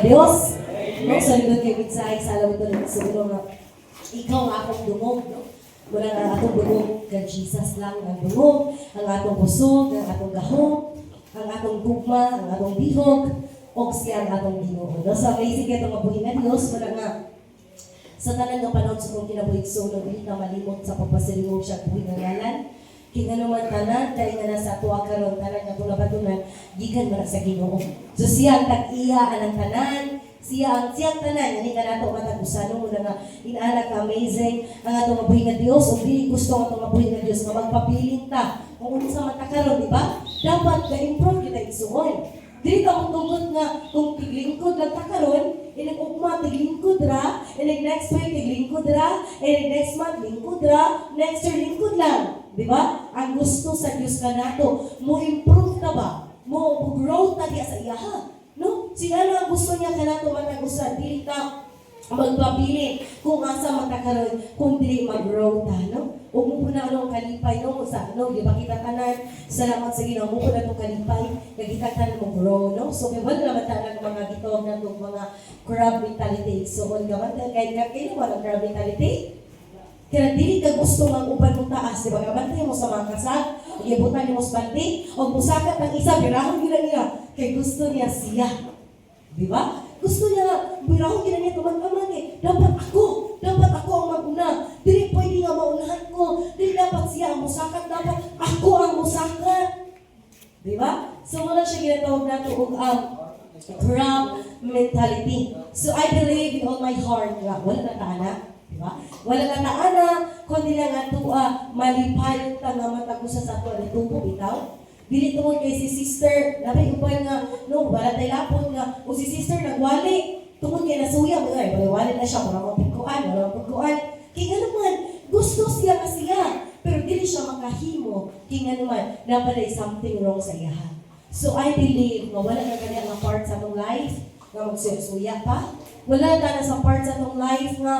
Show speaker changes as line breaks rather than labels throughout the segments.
Diyos, no? Sa likod kay Mitsahay, sa alam ito ng sulo na ikaw ang akong dungog, no? Wala nga atong dungog, kay Jesus lang ang dungog, ang atong busog, ang atong gahom, ang atong gugma, ang atong bihog, o siya ang atong Ginoo. No? So, amazing ito mabuhay na Diyos, wala nga sa tanan ng panahon sa kong kinabuhig sulo, hindi na malimot sa pagpasilimog siya buhay ng ngalan. Kaya naman tanan, dahil nga nasa tuwa karon tanan nga tulabatunan, gikan man sa Ginoo. So siya ang tag-iya ang tanan, siya ang tanan, hindi ka nato matag-usano mo na nga inaanak ka amazing ang atong mabuhay nga Dios, o dili gusto ang atong mabuhay nga Dios nga magpapiling ta. Kung unsa man ta karon, di ba? Dapat ga-improve kita isuon. Dili ka magtungkod nga kung tiglingkod lang ta karon, inag-ugma tiglingkod ra, next week tiglingkod ra, next month lingkod ra, next year lingkod lang. Di ba? Ang gusto sa Diyos ka nato, mo improve na ba? Mo grow ta diya sa iyaha. No? Sila na ang gusto niya ka nato matag-usa, dili ka magpapili kung asa matakaroon, kung dili mag-grow ta, no? O mo na anong kalipay, no? Sa ano, di ba kita tanan, salamat sa Ginoo, mo na itong kalipay, nagkita tanan mo grow, no? So, kaya wala naman tanan mga gitawag na itong mga crab mentality. So, wala naman tanan, kayo walang crab mentality? Kaya dili ka gusto ng uban mong taas, di ba? Kabantay mo sa mga kasag, ibutan mo sa bandi, o musakat ng isa, birahon nila niya, kay gusto niya siya. Di ba? Gusto niya, birahon nila niya tumang-amang eh. Dapat ako ang mag-una. Dili pwede nga maunahan ko. Dili dapat siya ang musakat, dapat ako ang musakat. Di ba? So wala siya ginatawag nato ang crab mentality. So I believe in all my heart. Wala na taana. Diba? Wala na taana, kundi lang ato malipay ta nga matagusa sa ato ni tubo bitaw. Dili tungod kay si sister, labay uban nga no, wala tay lapon nga o si sister nagwali. Tungod kay nasuya mo ay wala na siya wala pagkuan. Kaya naman gusto siya ka siya, pero dili siya makahimo. Kaya naman nabalay something wrong sa iya. So I believe nga wala na kanya nga part sa atong life nga magsuya pa. Wala na sa part sa atong life nga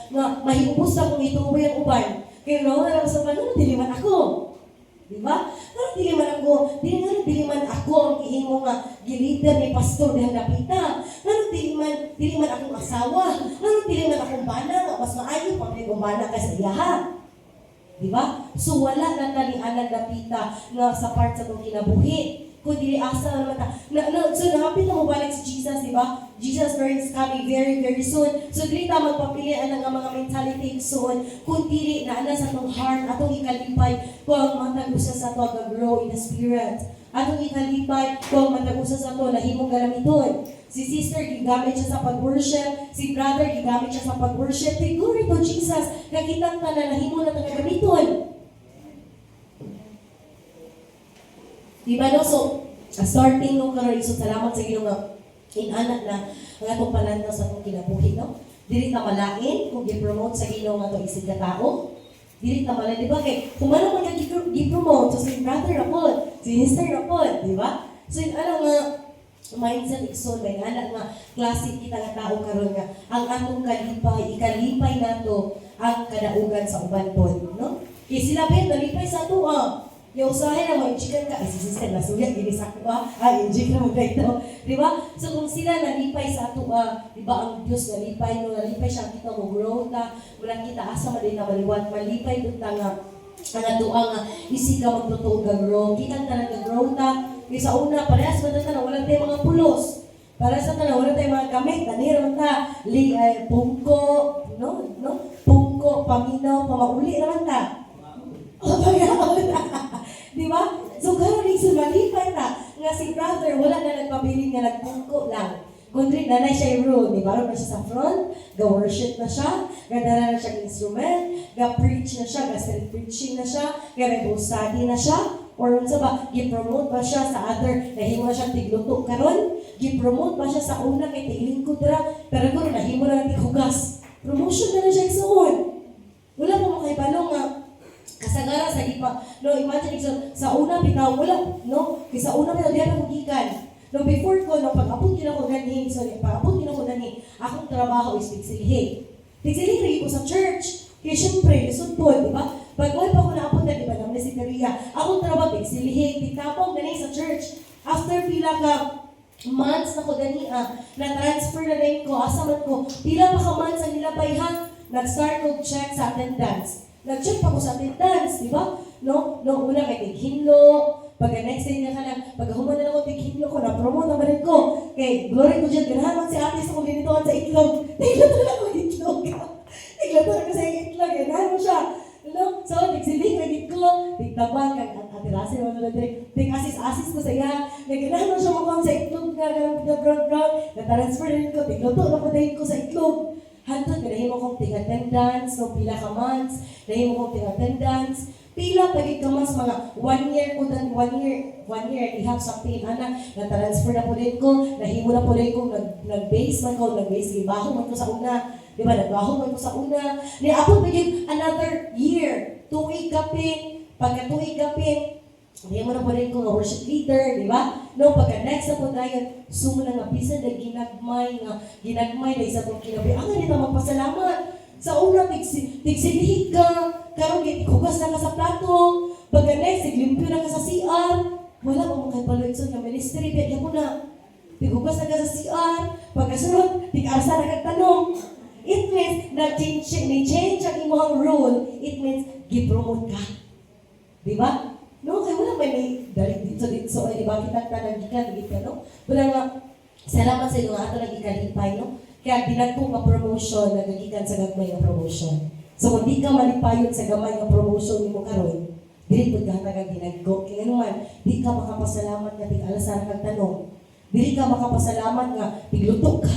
nga mahiubos na kung ituwi ang uban. Kaya no, alam sa paano, dili man ako. Diba? Pero dili man ako ang ihimo nga giliter ni pastor dihang dapita. Pero dili man akong asawa. Pero dili man akong bana, mas maayo pang akong bana kaysa iyaha. Diba? So wala na talianan dapita nga sa part sa itong kinabuhi. Kung dili asa naman ta. So nahapit na mabalik si Jesus, di ba? Jesus is coming very, very soon. So dili ta magpapilian ng mga mentality soon. Kung dili na sa atong heart, atong ikalipay, kung matag-usa sa atoag-grow in the spirit. Atong ikalipay, kung matag-usa sa ato, nahimong galamiton. Si sister, gigamit siya sa pag-worship. Si brother, gigamit siya sa pag-worship. Glory to Jesus. Nakitang ta na nahimo na taga gamiton. Diba no? So, starting nung karoon, so salamat sa Ginoo nga inanak na ang atong palandaw sa atong kinabuhi, no? Dili ta malain kung gi-promote sa Ginoo nga to isig ka tao. Dili ta malain, di ba? Kay kung ano man gi-promote, so si brother rapod, si sister rapod, di ba? So ano nga mindset ikson may anak nga klase kita nga tao karon nga ang atong kalipay, ikalipay nato ang kadaugan sa uban pod, no? Kay sila pa nalipay sa ato yung usahin na ma-injikan ka, si sister na suya, ginisak ko injik na mag-gaito. Diba? So kung sila nalipay sa ato, diba ang Diyos nalipay, no, nalipay siya kita mo grow ta, wala kita asa man din na maliwat, malipay doon ta nga, ang ato nga, isi ka magtotoo grow, kita ta na grow ta, kasi sa una, parehas ba na wala tayong mga pulos, para sa tayo, wala tayong mga kamay, taniro ta, pungko, pungko, paminaw, pamauli naman ta. Di ba? So, gano'n reason, malipay na nga si brother, wala na nagpabiling nga nagpungko lang. Kundi nanay siya yung rule, di ba? Ron na siya sa front, ga-worship na siya, ga-dala na siya instrument, ga-preach na siya, ga-street preaching na siya, ga-Bible study na siya, or sa ba, gi-promote ba siya sa other, nahimo na siya tigluto karon, gi-promote ba siya sa una kay tiglingkod ra, pero kung nahimo na tighugas, promotion na siya isuon. Wala pa makaibalo nga, kasagara sa ipa, no, imagine sa una bitaw wala, no, kasi sa una bitaw diyan ako gikan. No, before ko, no, pag-abot yun ako gani, akong trabaho is tigsilhi. Tigsilhi rin ko sa church. Kaya syempre, lisod po, di ba? Pag wala pa ako naapot na, di ba, naman si Maria, akong trabaho tigsilhi, tigtapong gani sa church. After pila ka months na ko dani na-transfer na rin ko, asa man ko, pila pa ka months ang nilabayhan, nag-start ko check sa attendance. Nag-check pa ko sa attendance, di ba? No, una kay tighinlo, pagka next day na ka lang, pagka human na ako tighinlo ko, na-promote na rin ko. Kay, glory ko dyan, ganahan si ate sa kong linituan sa itlog. Tiglato na ako itlog. Tiglato na ko sa itlog, ganahan mo siya. No? So, nagsiling, nagit ko, tigtabang, atirasin mo na rin, tig-asis-asis ko sa iya, naganahan mo siya mukhang sa itlog nga, brown, na-transfer rin ko, tigluto na ko dahil ko sa itlog. Hantod, nahimo kong ting-attendance, no, pila ka months, nahimo kong ting-attendance, pila pagig ka months, mga 1 year ko, 1 year, I have something, na-transfer na po rin ko, nahimo na po rin ko, nag-base man ko, ibaho man ko sa una, di ba, nagbaho man ko sa una, niapot pagig another year, tuig kapin, pagka tuig kapin, hindi mo na po rin ko nga worship leader, di ba? No, pagka next na po tayo, sumo na nga, bisan na ginagmay na isa pong kinabi. Ang ganito magpasalamat. Sa una, tigsilihig ka, karong ikugas na ka sa plato, pagka next, tiglimpyo na ka sa CR, wala pa mga kapaluitson ng ministry, pwede mo na, tigugas na ka sa CR, pagkasunod, tig-arsa na kagtanong. It means, na-change ang imong role, it means, gipromote ka. Di ba? No, kaya wala may dali dito, ay di ba kita nag-ikan, no? Wala nga, salamat sa inyo nga ito nag-ikalipay, no? Kaya dinagkong ka-promotion, nag-ikan sa gagmay ng promotion. So, kung di ka malipayon sa gamay ng promotion mo karon, dili po ka nag-ginagko. Kaya naman, di ka makapasalamat nga tig-alasan kang tanong. Dili ka makapasalamat nga tiglutok ka.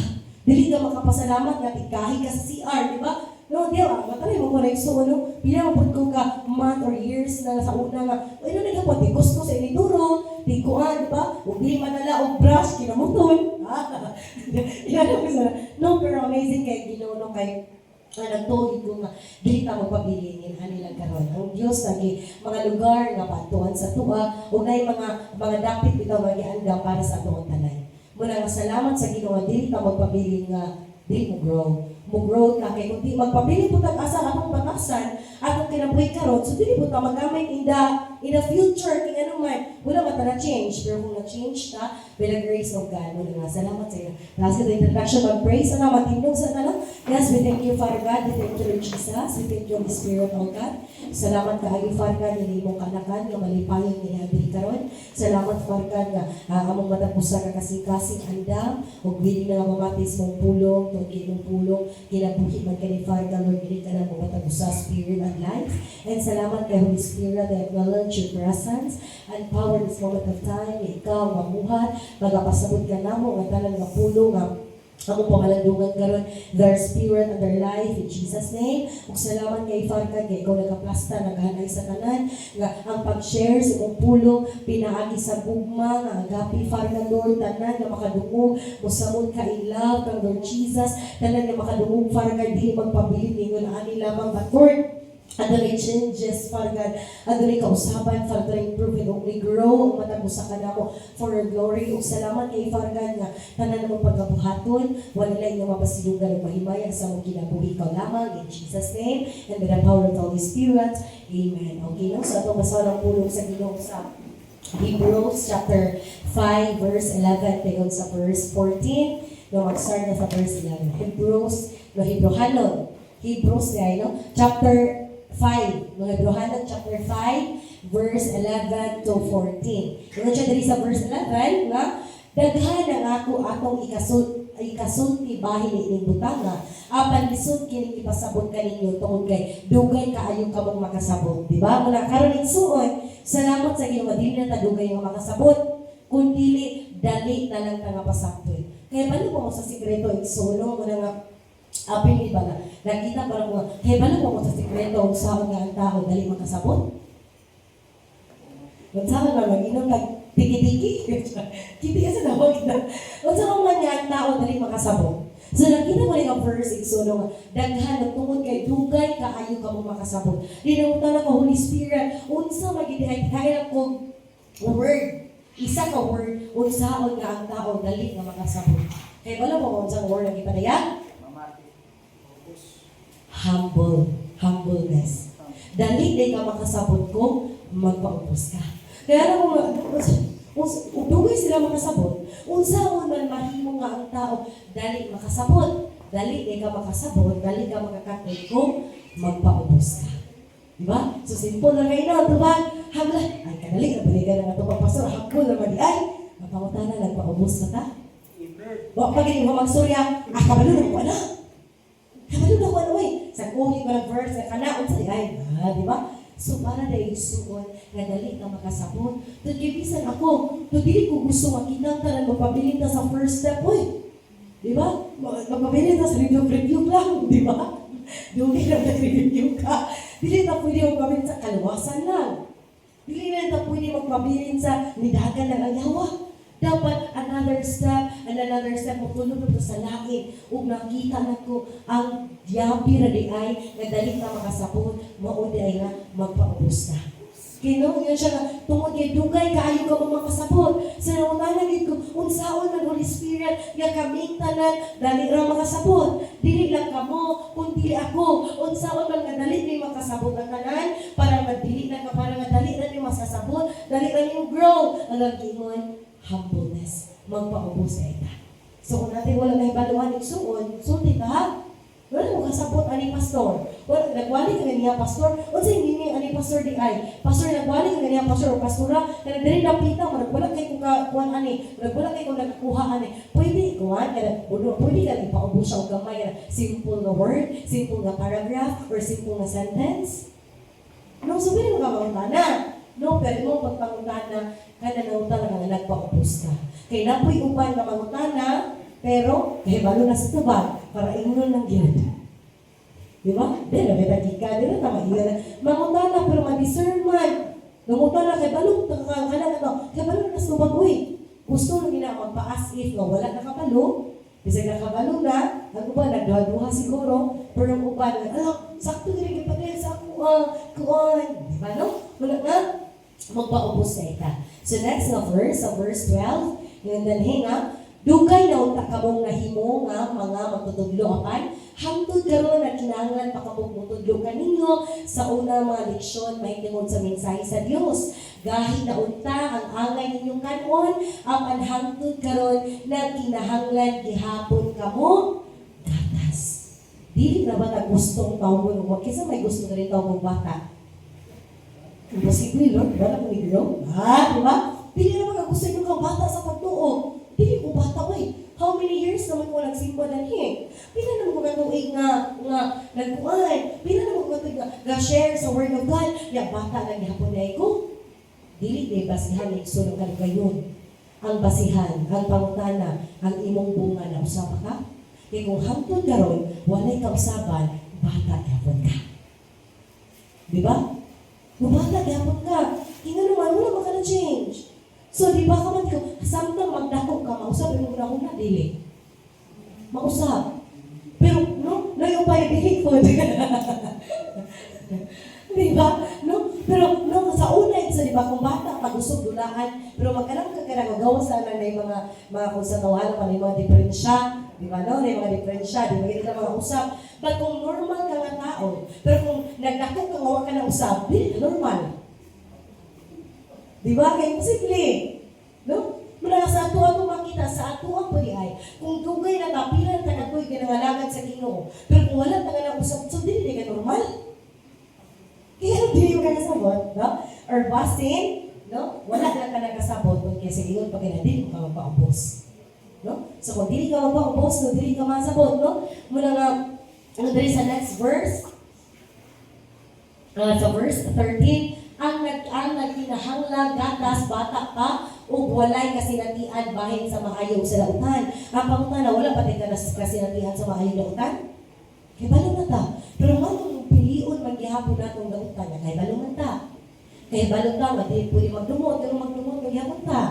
Dili ka makapasalamat nga tigkahi ka sa CR, di ba? No, di ba? Matalay mo ko na iso, ano? Pinamapod ko ka month or years na sa una nga, ay na nagapod, tigos ko sa iniduro, tiguan, di ba? Huwag di manala o brush, kinamuton. Yan ako sana. No, pero amazing kay Ginoo kay nagtuhid ko nga, dili ta magpabilingin, hanilang karon. Ang Diyos lagi, mga lugar nga patuan sa tuwa, o na mga dapit bitaw magiandam para sa atuang tanan. Muna nga salamat sa Ginoo, dili ta magpabiling nga, dili mo grow. Mag-grow ka kay kundi magpabili po tag asa atong batasan atong kinabuhi karon so dili po ta magamit in the future king ano man wala man ta na change pero kung na-change ta by the grace of God muna nga salamat sa iyo. Last the introduction of praise na matindog sa tanan. Yes, we thank you Father God, we thank you Lord Jesus, we thank you Holy Spirit of God. Salamat kaayo Father God ni imong kanakan nga malipayon ni abri karon. Salamat Father God nga among matapusan ka kasing-kasing andam ug bili na nga mamatis mong pulong tong imong pulong kinabuhi man kani Father God, Lord, dili ka na bumatag sa spirit and life. And salamat kay Holy Spirit, I acknowledge your presence and power this moment of time. Ikaw, mabuhat, magapasabot ka na mo, ang talang nga pulong, among pangalandungan karon their spirit and their life in Jesus name. Ug salamat kay Farka kay ikaw nagaplasta naghanay sa tanan nga ang pag-share sa imong pulong pinaagi sa gugma nga agapi Farka Lord tanan nga makadungog mosamot ka in love kang Lord Jesus tanan nga makadungog Farka dili magpabilin ningon ani lamang but Lord adunay changes, Father God. Adunay kausaban, Father God, improve and only grow. Ang matabusa ka na mo for your glory. Ug salamat kay Father God nga tanan mo pagkabuhaton. Wala lang nga mapasilugan ng mahimaya sa mong kinabuhi ka lamang. In Jesus' name. And with the power of the Holy Spirit. Amen. Okay, no? So atong basa ng pulong sa Ginoo sa Hebrews chapter 5 verse 11 tingod sa verse 14. No, mag-start na sa verse 11. Hebrews, no, Hebrews ay, no? Chapter 5, mga Hebrehanon chapter 5, verse 11 to 14. Yung siya dali sa verse 11, nga, daghan ang ako atong ikasulti bahin ni ining butanga, apan lisod kining ipasabot kaninyo tungod kay dugay kaayo kamong makasabot. Diba? Muna karon igsuon, salamat sa Ginoo dili na ta dugay nga makasabot, kundi dali na lang ta nga pasabot. Kaya balo mo sa sikreto igsuon mo na nga apil iba na. Nakita parang mga, balo mo sa sikreto ang saan nga ang tao dali makasabot. Kung saan na mag-inom tiki-tiki. Kiti kasi na huwag na. Kung saan man nga ang tao dali makasabot. So nakita mo rin ang verse igsuno nga, daghan tungod kay dugay kaayo ka mo makasabot. Dinamutan ako Holy Spirit, unsa magidihay kaya ko word. Isa ka word, unsaon nga ang tao dali nga makasabot. Kaya balo mo kung saan word ang ipadayan? Humbleness. Dali day ka makasabot ko, magpaupos ka. Kaya alam mo, Dugay sila makasabot. Unsaon man mahimo nga ang tao dali makasabot. Dali ka makasabot, dali ka makakatod kung magpaubos ka. Diba? So simple na kayo na, diba? Habla, ay kadali na baligan na ito papasor, hapon naman di ay, mapangutan na, nagpaubos na ta. Huwag pagiging mo magsurya, kabalo na ko na. Kabalo na ko na, sa kuhi ko ng verse, kanaon sa di ay, diba? So para na isuon, nga dali ka makasabot. Tagkibisan ako, dili ko gusto makitang tanan magpabilin ta sa first step, di ba? Magpabilin ta sa review lang, di ba? Dili na nag-review ka. Dili na pwede magpabilin sa kaluwasan lang. Dili na pwede magpabilin sa nidagan ng ayawa. Dapat another step, magtulog na sa langit. Ug nakita na ko ang yabi na di ay, nga dali ka makasabot, maudi ay nga magpaubos ka. Kino, yan siya nga, tungod kay dugay kaayo ka mo makasabot. Sa naunana ko, unsaon ng Holy Spirit, nga kaming tanan, dali ra makasabot. Dili lang kamo, kung dili ako. Unsaon man nga dali ni makasabot ang tanan, para madili na ka, para madali na ni makasabot, dali na ni grow. Ang gingon, humbleness. Magpaubos sa ita. So kung natin wala na ibaluan ng suon, sulti ka ha? Wala mo kasabot ani pastor. Wala, nagwali ka niya pastor. O sa hindi ani pastor di ay. Pastor, nagwali ka niya pastor o pastora. Kaya dali napita mo, nagwala kayo kung kuhan ani. Nagwala kayo kung nagkuha ani. Pwede kuhan, pwede ka ipaubos siya o gamay. Simple na word, simple na paragraph, or simple na sentence. No, sabihin mo ka mautana. No, pero mo pagpangutana, kada nautana ka na nagpaubos ka. Kaya napoy uban na mangutana, pero kahibalo na sa tubag para ingon ng gyud. Di ba? Di na betagika, di na tama iyan. Mangutana pero ma-discernment. Mangutana kay balo, kana to. Kay balo na sa tubag uy. Gusto lang gina magpa-as if no wala nakabalo. Bisag nakabalo na, ang uban nagduha-duha siguro, pero ang uban sakto gid gipadel sa ako kuan. Di ba no? Wala na magpaubos sa ita. So next na verse, sa verse 12, yung dalhin nga, dugay na unta kamong nahimo nga mga magtutudlo apan, hangtod karon na kinahanglan pa kamong mutudlo kaninyo sa una mga leksyon mahitungod sa mensahe sa Dios. Gahi na unta ang angay ninyong kanon, apan hangtod karon na kinahanglan gihapon kamo gatas. Dili na ba ta gustong tawon mo? Kisa may gusto na rin tawon bata. Imposible, Lord. Wala ko ni-grow. Di ba? Dili na mga gusto nyo kang bata sa pagtuo. Dili ko bata, how many years naman ko nagsimba na niya? Pila naman ko natuig nga nagkuhan. Pila naman ko natuig nga share sa Word of God. Ya, bata lang gihapon na ko. Dili na basihan na ikso ng kaligayon. Ang basihan, ang pangutana, ang imong bunga na usapa ka. Kaya kung hangtod karon, walay kausaban, bata gihapon ka. Di ba? Bumata, gapon ka. Tingnan naman, wala maka na-change. So, di ba ka man ko, samtang magdako ka, mausap, yung muna na, dili. Mausap. Pero, no, yung pa dili ko. Di ba? No? Pero, no, sa una, di ba, kung bata, pag-usog, dulaan, pero magkalang ka gawa sana na yung mga kung sa tawanan, yung mga diferensya, di ba, no? Yung mga diferensya, di ba, hindi na mga usap. But kung normal ka nga tao, pero kung nagdako ka nga ka na usap, di normal. Di ba? Kaya posible. No? Mula sa ato ang makita, sa ato ang pwede ay, kung dugay na kapilan ka na ko'y ginangalagan sa Ginoo, pero kung wala ka na usap, so di ka normal. Kaya di yung kasabot, no? Or basin, no? Wala na ka nakasabot, kung kaya sa Ginoo, pag hindi ka magpaubos. No? So kung dili ka magpaubos, no? Dili ka masabot, no? Mula nga, ano dali sa next verse? Sa verse 13, ang nagkinahanglan gatas bata ka ug walay kasinatian bahin sa maayo sa lautan. Ang pangutana wala pa tay kasinatian sa maayo lautan? Kay balo na ta. Pero manong pilion maghihapon natong lautan na kay balo man ta. Kay balo ta nga dili pwede magdumot pero magdumot maghihapon ta.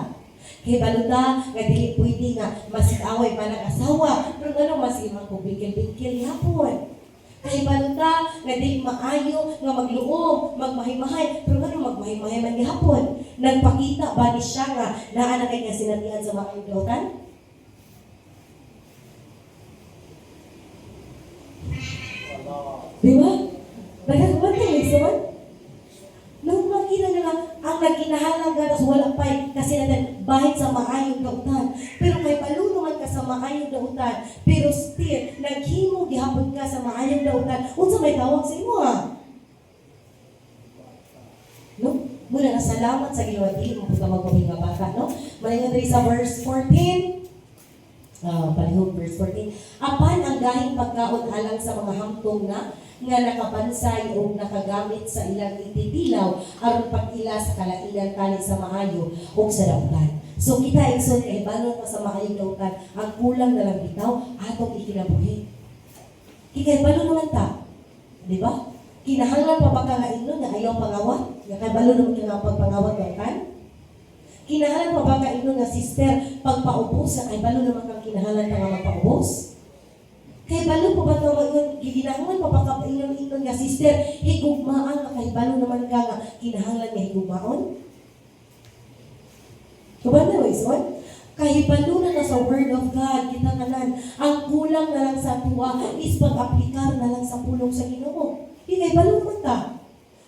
Kay balo ta nga dili pwede nga masig-away pa ng asawa pero ngano masig magkubikil-bikil hapon. Kay balota, nga di maayo, nga magluom, magmahimahay, pero nga magmahimahay man gihapon. Nagpakita ba ni siya nga naa na kay nga sinatihan sa mga idlotan? Di ba? Nagkakabanta mo isuman? Nung makita nila, ang nagkinahanglan gatas wala pa'y kasinatihan, maayong dautan, pero still naghimo gihapon ka sa maayong dautan, unsa may tawag sa imo ha? No? Muna na salamat sa Ginoo, dili mo ka magpabing nga bata, no? Malingon diri sa verse 14. Palihog verse 14. Apan ang gahing pagkaon alang sa mga hamtong na nga nakabansay o nakagamit sa ilang ititilaw aron pag-ila sa kalainan tali sa maayo o sa dautan. So kita igsoon kay balon pa sa maayong dautan, ang kulang na lang bitaw atong ikinabuhi. Kay balon naman ta, di ba? Kinahanglan pa ba ka nga inon nga ayaw pangawat? Nga kay balon naman ka nga pagpangawat dautan? Kinahanglan pa ba ka inon nga sister pagpaubos nga kay balon naman kang kinahanglan ka nga magpaubos? Kay balon pa ba ito ngayon, ginahanglan pa ba ka inon nga sister, higugmaan nga kay balon naman ka nga kinahanglan nga higugmaon? Kuban na Ison? Kahibalunan na sa Word of God, kita kanan, ang kulang na lang sa tuwa is pag-aplikar na lang sa pulong sa Ginoo. Kahibalo naman ta.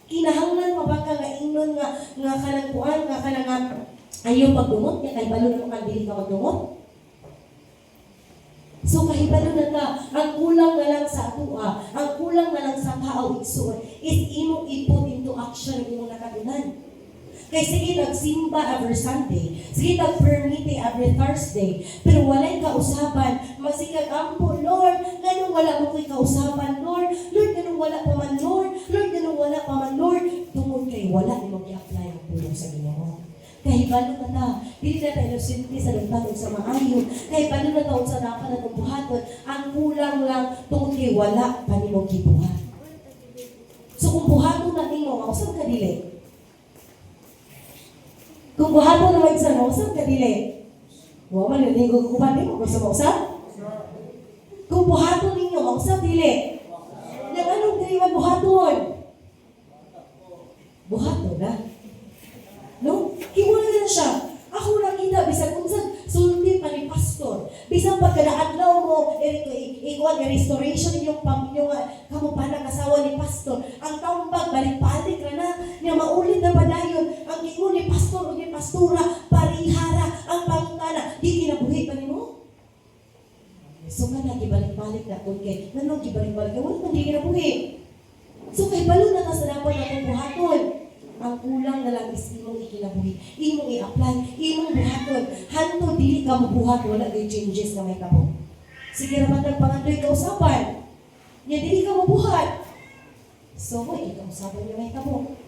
Kinahanglan pa ba ka nga inon nga kanang kuan, nga kanang ayaw pagdumot, nga kahibalo naman ka dili ka magdumot? So kahibalo na ka, ang kulang na lang sa tuwa, ang kulang na lang sa tao igsoon, is imong iput into action imong nakatunan. Kaya sige nagsimba every Sunday, sige nagpermite every Thursday, pero walay kausapan, masikag ampo, Lord, ganun wala mo ko'y kausapan, Lord, ganun wala pa man, Lord, ganun wala pa man, Lord, tungod kay wala ni mag-i-apply ang tulong sa Ginoo. Kaya balo na ta, dili na tayo simple sa lagtatong sa maayo, kaya balo na taon sa dapat na buhaton, ang kulang lang tungod kay wala pa ni mag-ibuhat. So kung buhaton natin mo, mausap ka dili? Kung buhaton na mag-isa, mausap ka dili? Huwag man yun, hindi ko kukupan din mo, gusto mausap? Kung buhaton ninyo, mausap dili? Nang anong dili buhaton? Buhaton na? No? Kimula na siya. Ako nakita, bisag kung saan sulti pa ni pastor. Bisang pagkadaadlaw mo, ikuan nga restoration yung kamo pa nakasawa ni pastor. Ang tambag, balik-balik ka na, niya maulit na padayon. Ang ingon ni pastor o ni pastura, parihara, ang pangutana, di kinabuhi pa ni mo? So ka na, gibalik-balik na kung kay, nanong gibalik-balik na, wala kung di kinabuhi. So kay balo na ka sa dapat na buhaton. Ang kulang na lang is imong ikinabuhi, imong i-apply, imong buhaton. Hanto dili ka mabuhat, wala kay changes na may kabo. Sige raman nagpangandoy ka usapan. Nya dili ka mabuhat. So mo ikausapan niya may kabo.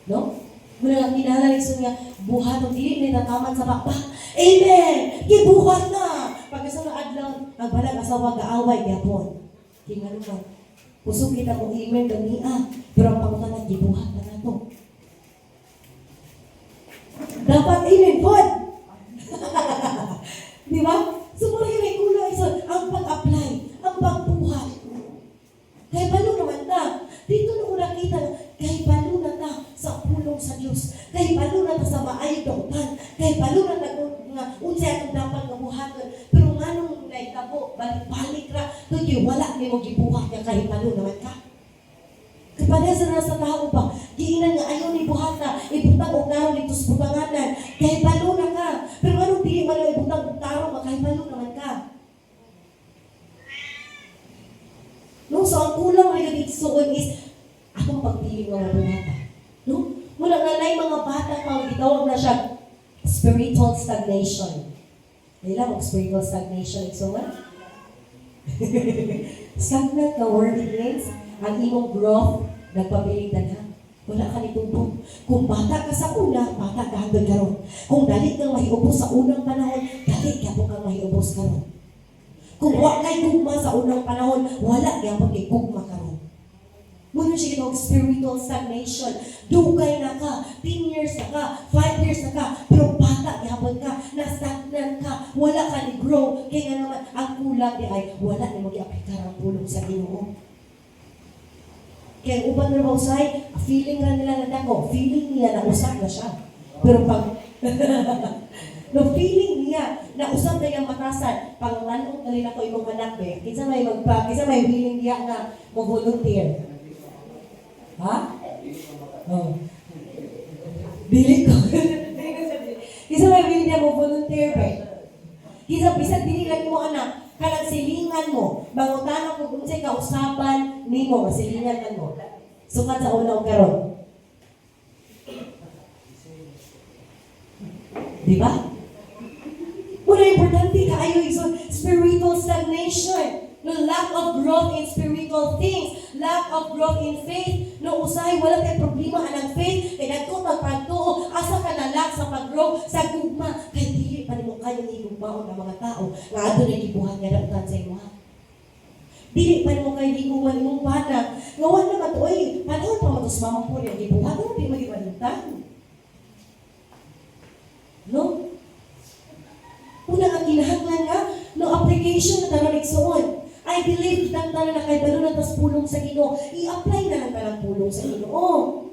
No? Muna lang kinahanglan iso niya buhaton dili may tataman sa bakbak. Amen. Gibuhat na. Pagka sa adlaw, ang balag asawa gaaway gyapon. Tingnan mo. Kusog kita kong email gania, pero ang pangutana gibuhat na nato. Dapat i-report. Di ba? So mula yun ay kulang isa, ang pag-apply, ang pagbuhat. Kaya balo naman ta. Dito na nakita, kaya balo na ta sa pulong sa Diyos. Kaya balo na ta sa maayong dautan. Kaya balo na ta nga unsa atong dapat mabuhaton. Pero nga nung naitabo, balik-balik ra, kaya wala ni mo gibuhat nga kaya balo naman ka. Kapag sa tao pa, giinan nga ayaw ni buhata, ibutang og tarong dito sa butanganan, kaya balo na ka. Pero anong di man ibutang og tarong, kaya balo naman ka. No, so ang kulang rin dito soon is atong pagpiling mga buhata. No? Mula nga na mga bata pa, gitawag na siya spiritual stagnation. Nila mo spiritual stagnation, so what? Stagnant ka word it means ang imong growth nagpabiling danhan. Wala ka nitubog. Kung bata ka sa una, bata ka hanggang karon. Kung dali kang mahiubos sa unang panahon, dali gyapon kang mahiubos karon. Kung wala kay gugma sa unang panahon, wala gyapon kay gugma karon. Muna siya ginawag spiritual stagnation. Dugay na ka, 10 years na ka, 5 years na ka, pero bata gyapon ka, na-stagnant ka, wala ka ni grow. Kaya nga naman, ang kulang di ay wala ni mag-i-aplikar ang pulong sa Ginoo. Kaya uban na usay, feeling na nila na dako, feeling niya na usap na siya. Pero pag, no feeling niya na usap na yung matasan, pag lanong nalila ko ibang anak be, kinsa may feeling niya na mag-volunteer. Ha? Oh. Dili ko. Kinsa may feeling niya mag-volunteer be? Kisa bisag dili lang mo anak, kanang silingan mo, mangutana ko kung sa'y kausapan nimo, silingan man mo. Sukat sa una o karon. Di ba? Muna importante kaayo iso spiritual stagnation. No lack of growth in spiritual things, lack of growth in faith. No usahay wala kay problema anang faith kay dagko magpagtuo asa ka nalak sa pag-grow sa gugma kay dili pa nimo kayo higugmaon ng mga tao nga adto na gibuhat nga dapat sa imo. Dili pa nimo kay higuman imong bana nga wala man oy panahon pa matos mampo rin gibuhat no di magibalintan. No? Una nga kinahanglan nga no application na taron igsuon. I believe itang tanan na kay balo na tas pulong sa Ginoo. I-apply na lang talang pulong sa Ginoo.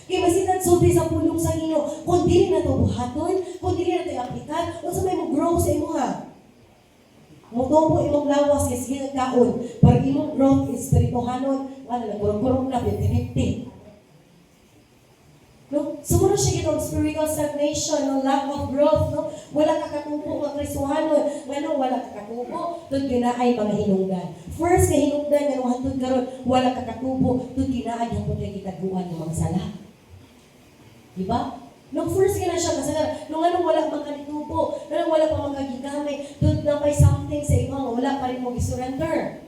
Kaya masinan sulti sa pulong sa Ginoo. Kung dili na ito buhaton, kung dili na ito i-applikan, kung sa may mag-grow sa imo ha. Mutubo imong lawas kay sige kaon. Para imong growth is spirituhanon, wala na kurong-kurong na 50-50. No? Sumuro siya gitong spiritual stagnation, no? Lack of growth, no? Wala ka katubo ng Kristohanon, ngano wala ka katubo, tud ginaay mga hinungdan. First nga hinungdan nga hantod karon, wala ka katubo, tud ginaay hangtod kay gitaguan ng mga sala. Di ba? Nung first ka na siya kasagaran, nung ano wala pang kanitubo, nung wala pang magagigamay, tud na may something sa imo, wala pa rin mo gisurrender.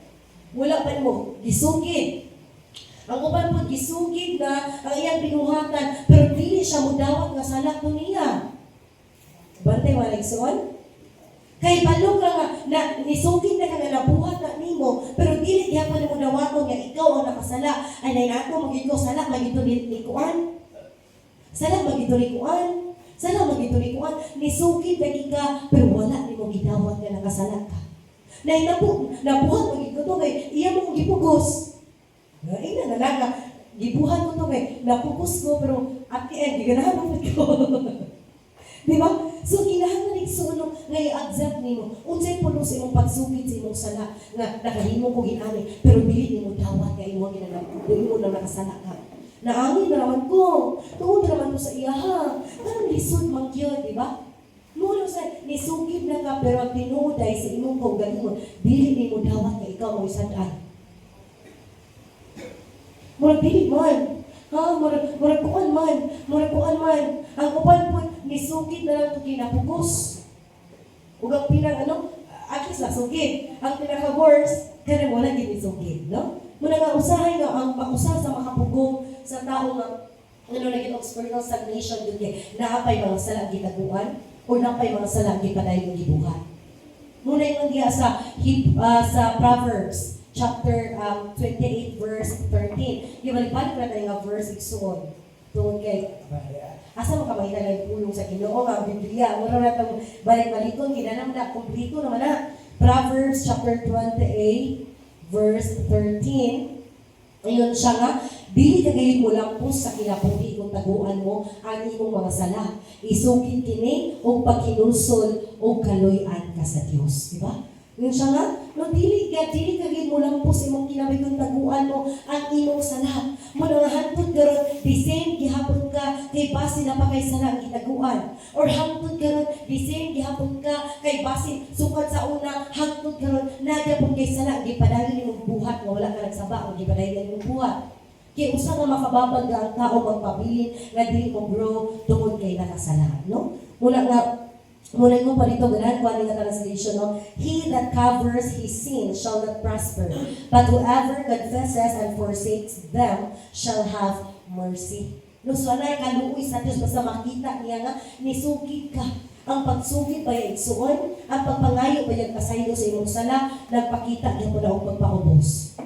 Wala pa rin mo gisugid. Ang uban po gisugid na ang iyang binuhatan, pero dili siya mudawat nga salak to niya. Bantay wala igsoon? Kay balo ka nga na nisugid na ka nga nabuhat na nimo, pero dili gyapon mo dawaton nga ikaw ang nakasala. Ay nay nato magito salak magito likuan. Salak magito likuan. Salak magito likuan. Nisugid na ka, pero wala nimo gidawat nga nakasalak ka. Nay nabuhat magito to kay iya mo gipugos. Ina na lang nga, gibuhan ko to kay napupus ko, pero at the end, giganahan mo ko. Di ba? So, kinahanglan igsuno nga i-accept nimo. Unsay puno sa imong pagsugid sa imong sala, nga nakahimo ko ginani, pero dili nimo dawat nga imo ginagawa, imo na nakasala ka. Naangin na naman ko, tuod naman ko sa iya ha. Anong lisod man yun, di ba? Mulo sa nisugid na ka, pero ang tinuoday sa imong kaugalingon, dili nimo dawat nga ikaw mo isadaan. Murag dili man. Ha? Murag kuan man. Ang uban po, nisugid na lang ito kinapugos. Ug ang pinang at least na sugid. Ang pinaka-worst, kaya wala din nisugid, no? Muna nga usahay nga, ang mausa sa makapugong sa tao nga, naging spiritual stagnation dun kay naapay mga sala gitaguan o napay mga sala gipadayon gibuhat. Muna yung diya sa Proverbs, chapter 28 verse 13. Ibalik-balik na tayo nga verse igsuon. Tungod kay asa mo kamay na pulong sa Ginoo nga Biblia. Wala na tang balik-balikon ginanam na kompleto naman na. Proverbs chapter 28 verse 13. Ayun siya nga, dili ka gayud mo lampos sa kinabuhi kung taguan mo ang imong mga sala. Isugid kini og paghinulsol og kaloy-an ka sa Dios, di ba? Yung siya nga, no, dili ka gid mo lang po sa imong kinabuhi kung taguan mo ang imong sala. Muna nga hantod karon, the same gihapon ka kay base na pa kay sala ang gitaguan. Or hantod karon, the same gihapon ka kay base sukat sa una, hantod karon, nagyapon kay sala gipadayon imong buhat nga wala ka nagsaba o gipadayon imong buhat. Kaya usa nga makababag nga ang tao magpabilin nga dili mo grow tungod kay nakasala, no? Muna mo pa dito, ganahan ko ang translation, no? He that covers his sin shall not prosper, but whoever confesses and forsakes them shall have mercy. No, so anay kaluoy sa Diyos, basta makita niya nga, nisugid ka. Ang pagsugid ba yung igsuon, ang pagpangayo ba yung kasaylo sa imong sala, nagpakita niya po na ang pagpaubos.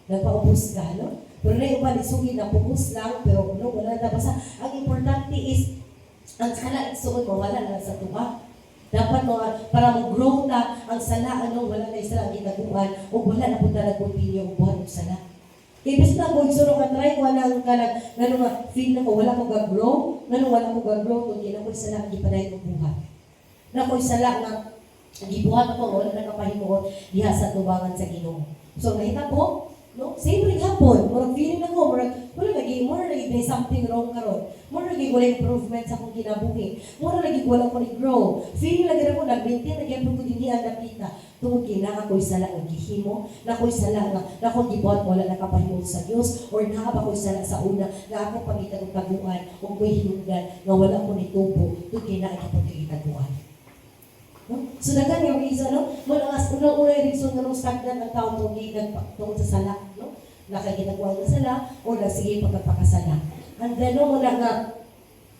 Nagpaubos ka, no? Pero na yung panisugid na pubos lang, pero no, wala na basta. Ang importante is, ang sala igsuon mo, wala na sa tuwa. Dapat para mag-grow na ang sala, wala na isala ang ginaguan, o wala na punta nag-continue ang buwan ng sala. Ibig na kung isuro ka try, wala ka na, gano'n nga, feel na ko, wala ko gag-grow, gano'n wala ko gag-grow, kung ginakoy sala, hindi pa na yung buhat. Na kung sala nga, gibuhat ako, wala na kapahimuot, diha sa tubangan sa Ginoo. So, nakita po, No? Same rin hapon, murag feeling ako, wala lagi may something wrong karon. Mura lagi wala improvement sa akong kinabuhi. Mura lagi wala ko ni-grow. Feeling lagi ako, nag-maintain, nag-improve ko din ang nakita. Tungod kina ako'y sala ng gihimo, na ako'y sala na ako'y gibuhat wala nakapahimol sa Dios, or naaba ko'y sala sa una, na ako pagitagutaguan, o ko'y hinungdan, nga wala ko nitubo, ito kina ako pagkitaguan. No? So dagan yung reason, no? Mula as unang-una yung reason na nung stagnant ang tao tungkol sa sala, no? Nakagitaguan na sala, o nagsige pagkapakasala. And then, no, mula nga,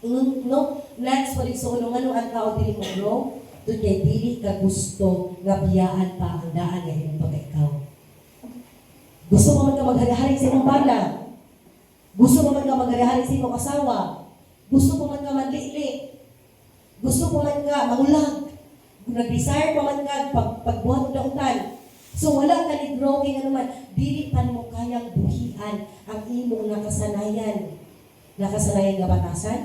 no, next, walik so, ano ang tao dili mo grow, doon kay dili ka gusto nga biyaan pa ang daan nga yung pagkaikaw. Gusto mo man ka maghari-hari sa imong bala. Gusto mo man ka maghari-hari sa imong asawa. Gusto mo man ka manlili. Gusto mo man ka mangulag. Nag-desire pa man ka pagbuhat ng dautan. So wala ka ni growing ano man, dili pa mo kayang buhian ang imong nakasanayan. Nakasanayan nga batasan,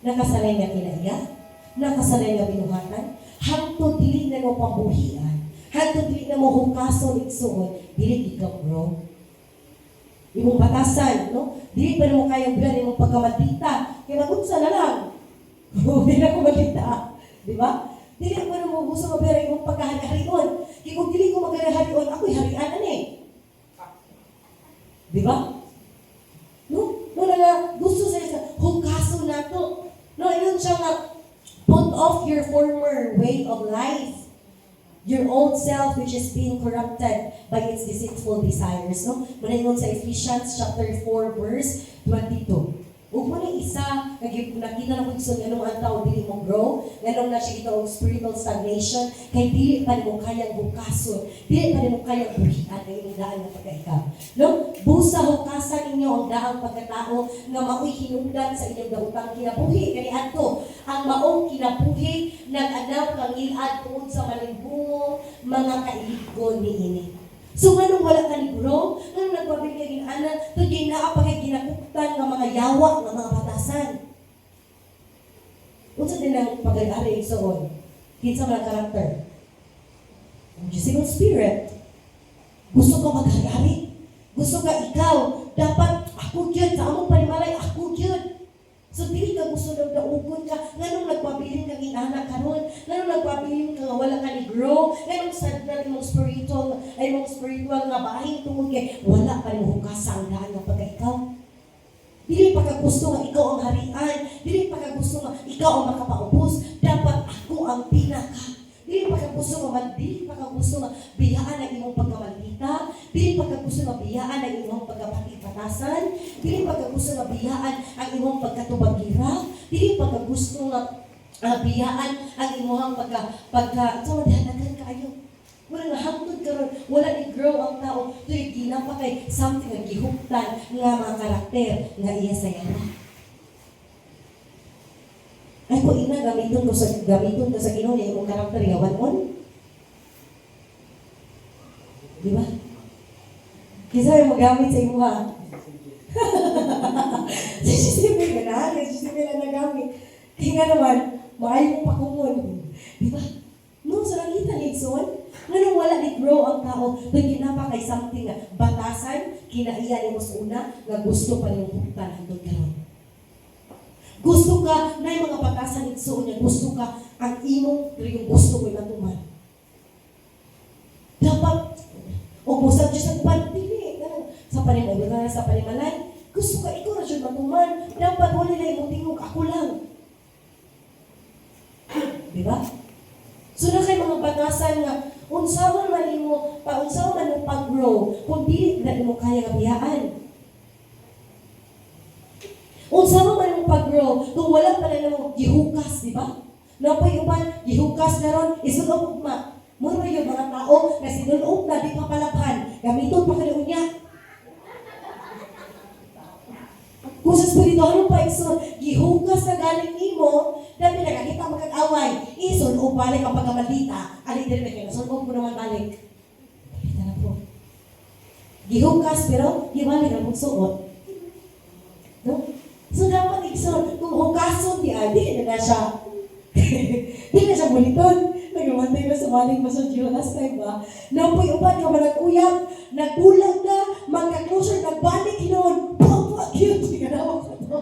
nakasanayan nga kinaiya, nakasanayan nga binuhatan, hangtod dili na mo pambuhian, hangtod dili na mo hukason igsuon, dili ikaw grow. Imong batasan, no? Dili pa mo kayang buhian imong pagkamadita, kaya magunsa na lang. Hindi na ko madita, di ba? Dili ko na mo gusto mabera yung pagkahari-harion. Kaya kung dili ko maghari-harion, ako'y harianan eh. Di ba? No? Wala nga, gusto sa hukaso na to. No, yun siya nga, put off your former way of life. Your old self which is being corrupted by its deceitful desires. No? Muna yun sa Ephesians chapter 4 verse 22. Huwag mo na isa, nakita na ko gusto nga nung ang tao, dili mo grow, nga na siya ito spiritual stagnation, kay dili pa mo kayang bukason, dili pa mo kayang buhian ang inyong daan na pagkaikaw. No? Busa hukasan ninyo ang daang pagkatao nga mao'y hinungdan sa inyong dautang kinabuhi. Kani ato, ang maong kinabuhi, nag-anaw kang ilad tungod sa malimbungong mga kailigon ni ini. So, anong wala ka ni bro? Anong nagpabigay ng anak? Ito ginakapagay ginakuktan ng mga yawa, ng mga batasan. Unsa din ang pag-ari so kinsa man ang karakter? Ang Jezebel spirit. Gusto ka mag-ari? Gusto ka ikaw? Dapat ako yun. Sa among panimalay, ako yun. So, dili ka gusto daw daugon ka. Nganong nagpabilin kang inanak karon? Nganong nagpabilin ka nga wala ka ni grow? Nganong sadlan mong spiritual nga bahay tungod kay wala pa rin hukasa ang daan ng pagka-ikaw. Dili pa ka gusto nga ikaw ang harian. Dili pa ka gusto nga ikaw ang makapaubos. Dapat ako ang pinaka. Dili pa ka gusto nga biyaan ang imong pagkamaldita. Dili pa ka gusto nga biyaan ang imong pagkapatipatasan. Dili pa ka gusto nga biyaan ang imong pagkatubagira. Dili pa ka gusto nga biyaan ang imong dahanagan kaayo. Wala na hangtod karon, wala ni grow ang tao. Tuy ginapa kay something nga gihuptan nga mga karakter nga iya sayana. Ay ko ina gamiton ko sa Ginoo niya imong karakter yawan-on. Di ba? Kisa yung magamit sa imo ha. Si Jezebel na nagamit. Kaya naman, maayo mong pakumon. Di ba? No, sa nakita ni Ikson, nga wala ni grow ang tao, doon ginapa kay something nga batasan, kinaiya ni mo sa una, nga gusto pa niyong huktan hangtod karon. Gusto ka na yung mga batasan Ikson niya, gusto ka ang imong, pero yung gusto mo matuman. Dapat, o busag Diyos ang pantili, sa panimalay, gusto ka ikaw na Diyos matuman, dapat wala na yung tingog, ako lang. Di ba? So na kay mga batasan nga, unsaon man mo pag-grow, kung dili na mo kaya kabiyaan. Unsaon man mo pag-grow, kung wala pa na mo gihukas, di ba? Napay uban, gihukas na ron, isulong ugma. Muna yung mga tao na sinulong na di papalabhan, gamiton pa kayo niya. Kung sa spiritual pa gihugas na galing nimo, dahil nakakita magkag-away, isulong balik ang pagkamaldita, alin din na kayo, sulong mo naman balik. Kapita na po. Gihugas, pero gibalik ang magsuot. No? So dapat kung hugason di na siya. Di na siya buliton. Nagmantay na sa maling masodyo last time ba? Napoy upan ka manag-uyab, nagbulag na, magka-closure, nagbalik yun. Papa, yun. Sigarawa ko to.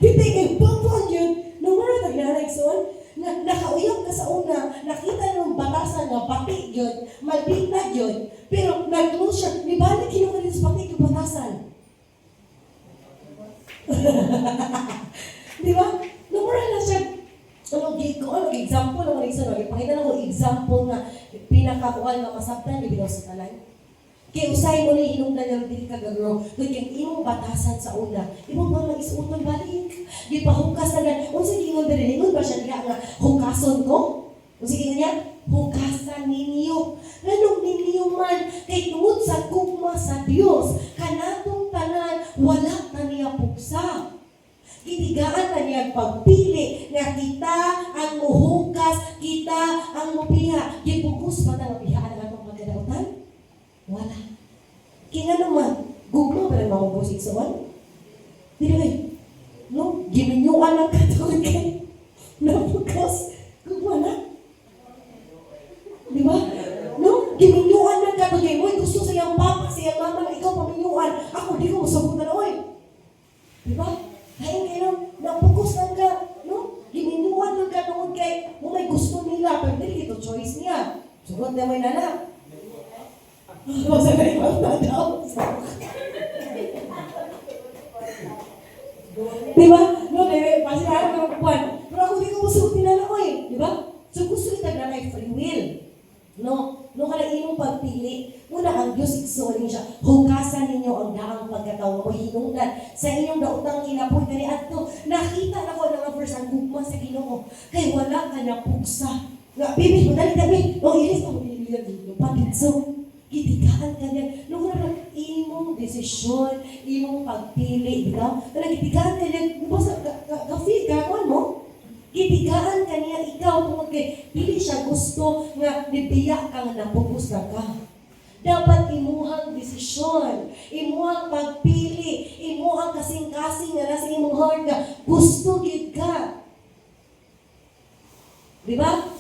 Pitay kay Papa, yun. Nung mga naglalay, son, nakauyap ka sa una, nakita ng batasan nga, pati yun, maldita yun. Pero nag-closure, nibalik yun ka rin sa pati yung batasan. Di ba? Nung mga na siya, ano example ng mga isa, pakita lang ko example na pinakakuan nga masabtan, di ba sa tanan? Kaya usay mo ni hinungdan ng dili ka gagro, kaya kaya imong batasan sa una, imong ba mag-isuoton balik? Di pa hukas na gan, unsa gingon diri, ingon ba siya diha nga hukason ko? Unsa gingon niya? Hukasan ninyo. Nganong ninyo man, kay tungod sa gugma sa Dios, kanatong tanan, wala na niya pugsa. Itigaan na niya pagpili nga kita ang muhukas, kita ang mupiha. Gipugos pa na mupihaan ang atong pagkadautan? Wala. Kaya naman, gugma ba lang mahubos iksawan? Di ba? No? Giminyuan ang katulad kay napugas. Gugma na? Di ba? No? Giminyuan ang katulad kay mo. Gusto sa iyang papa, sa iyang mama na ikaw paminyuan. Ako, di ko masabutan, oy. Di ba? Kaya kayo, napugos lang ka, no? Giminuan lang ka noon kay, may gusto nila, pero hindi ito choice niya. Sugot na may nana. Masagay pa na daw. Diba? No, pasirahan ka magpuan. Pero ako di ko masugot nila ko eh. Diba? So gusto kita na may free will. No? No ka na imong pagpili. Muna ang Diyos igsuolin siya. Hukasan ninyo ang daang pagkataon mo hinungdan sa inyong daotang kinapoy kani adto. Nakita na ko nga verse ang gugma sa Ginoo. Kay wala ka na pugsa. Nga bibi mo dali. O ilis ang bibigyan dito. Pagitso. Gitigaan ka niyan. Nung na imong desisyon, imong pagpili, diba? Kaya gitigaan ka niyan. Ka-feel ka mo? Gitigaan ka niya ikaw kung pili siya gusto nga nibiya kang napugos ka ka. Dapat imuhang desisyon, imuhang pagpili, imuhang kasing-kasing nga nasa imong heart ka, gusto gid ka. Di ba?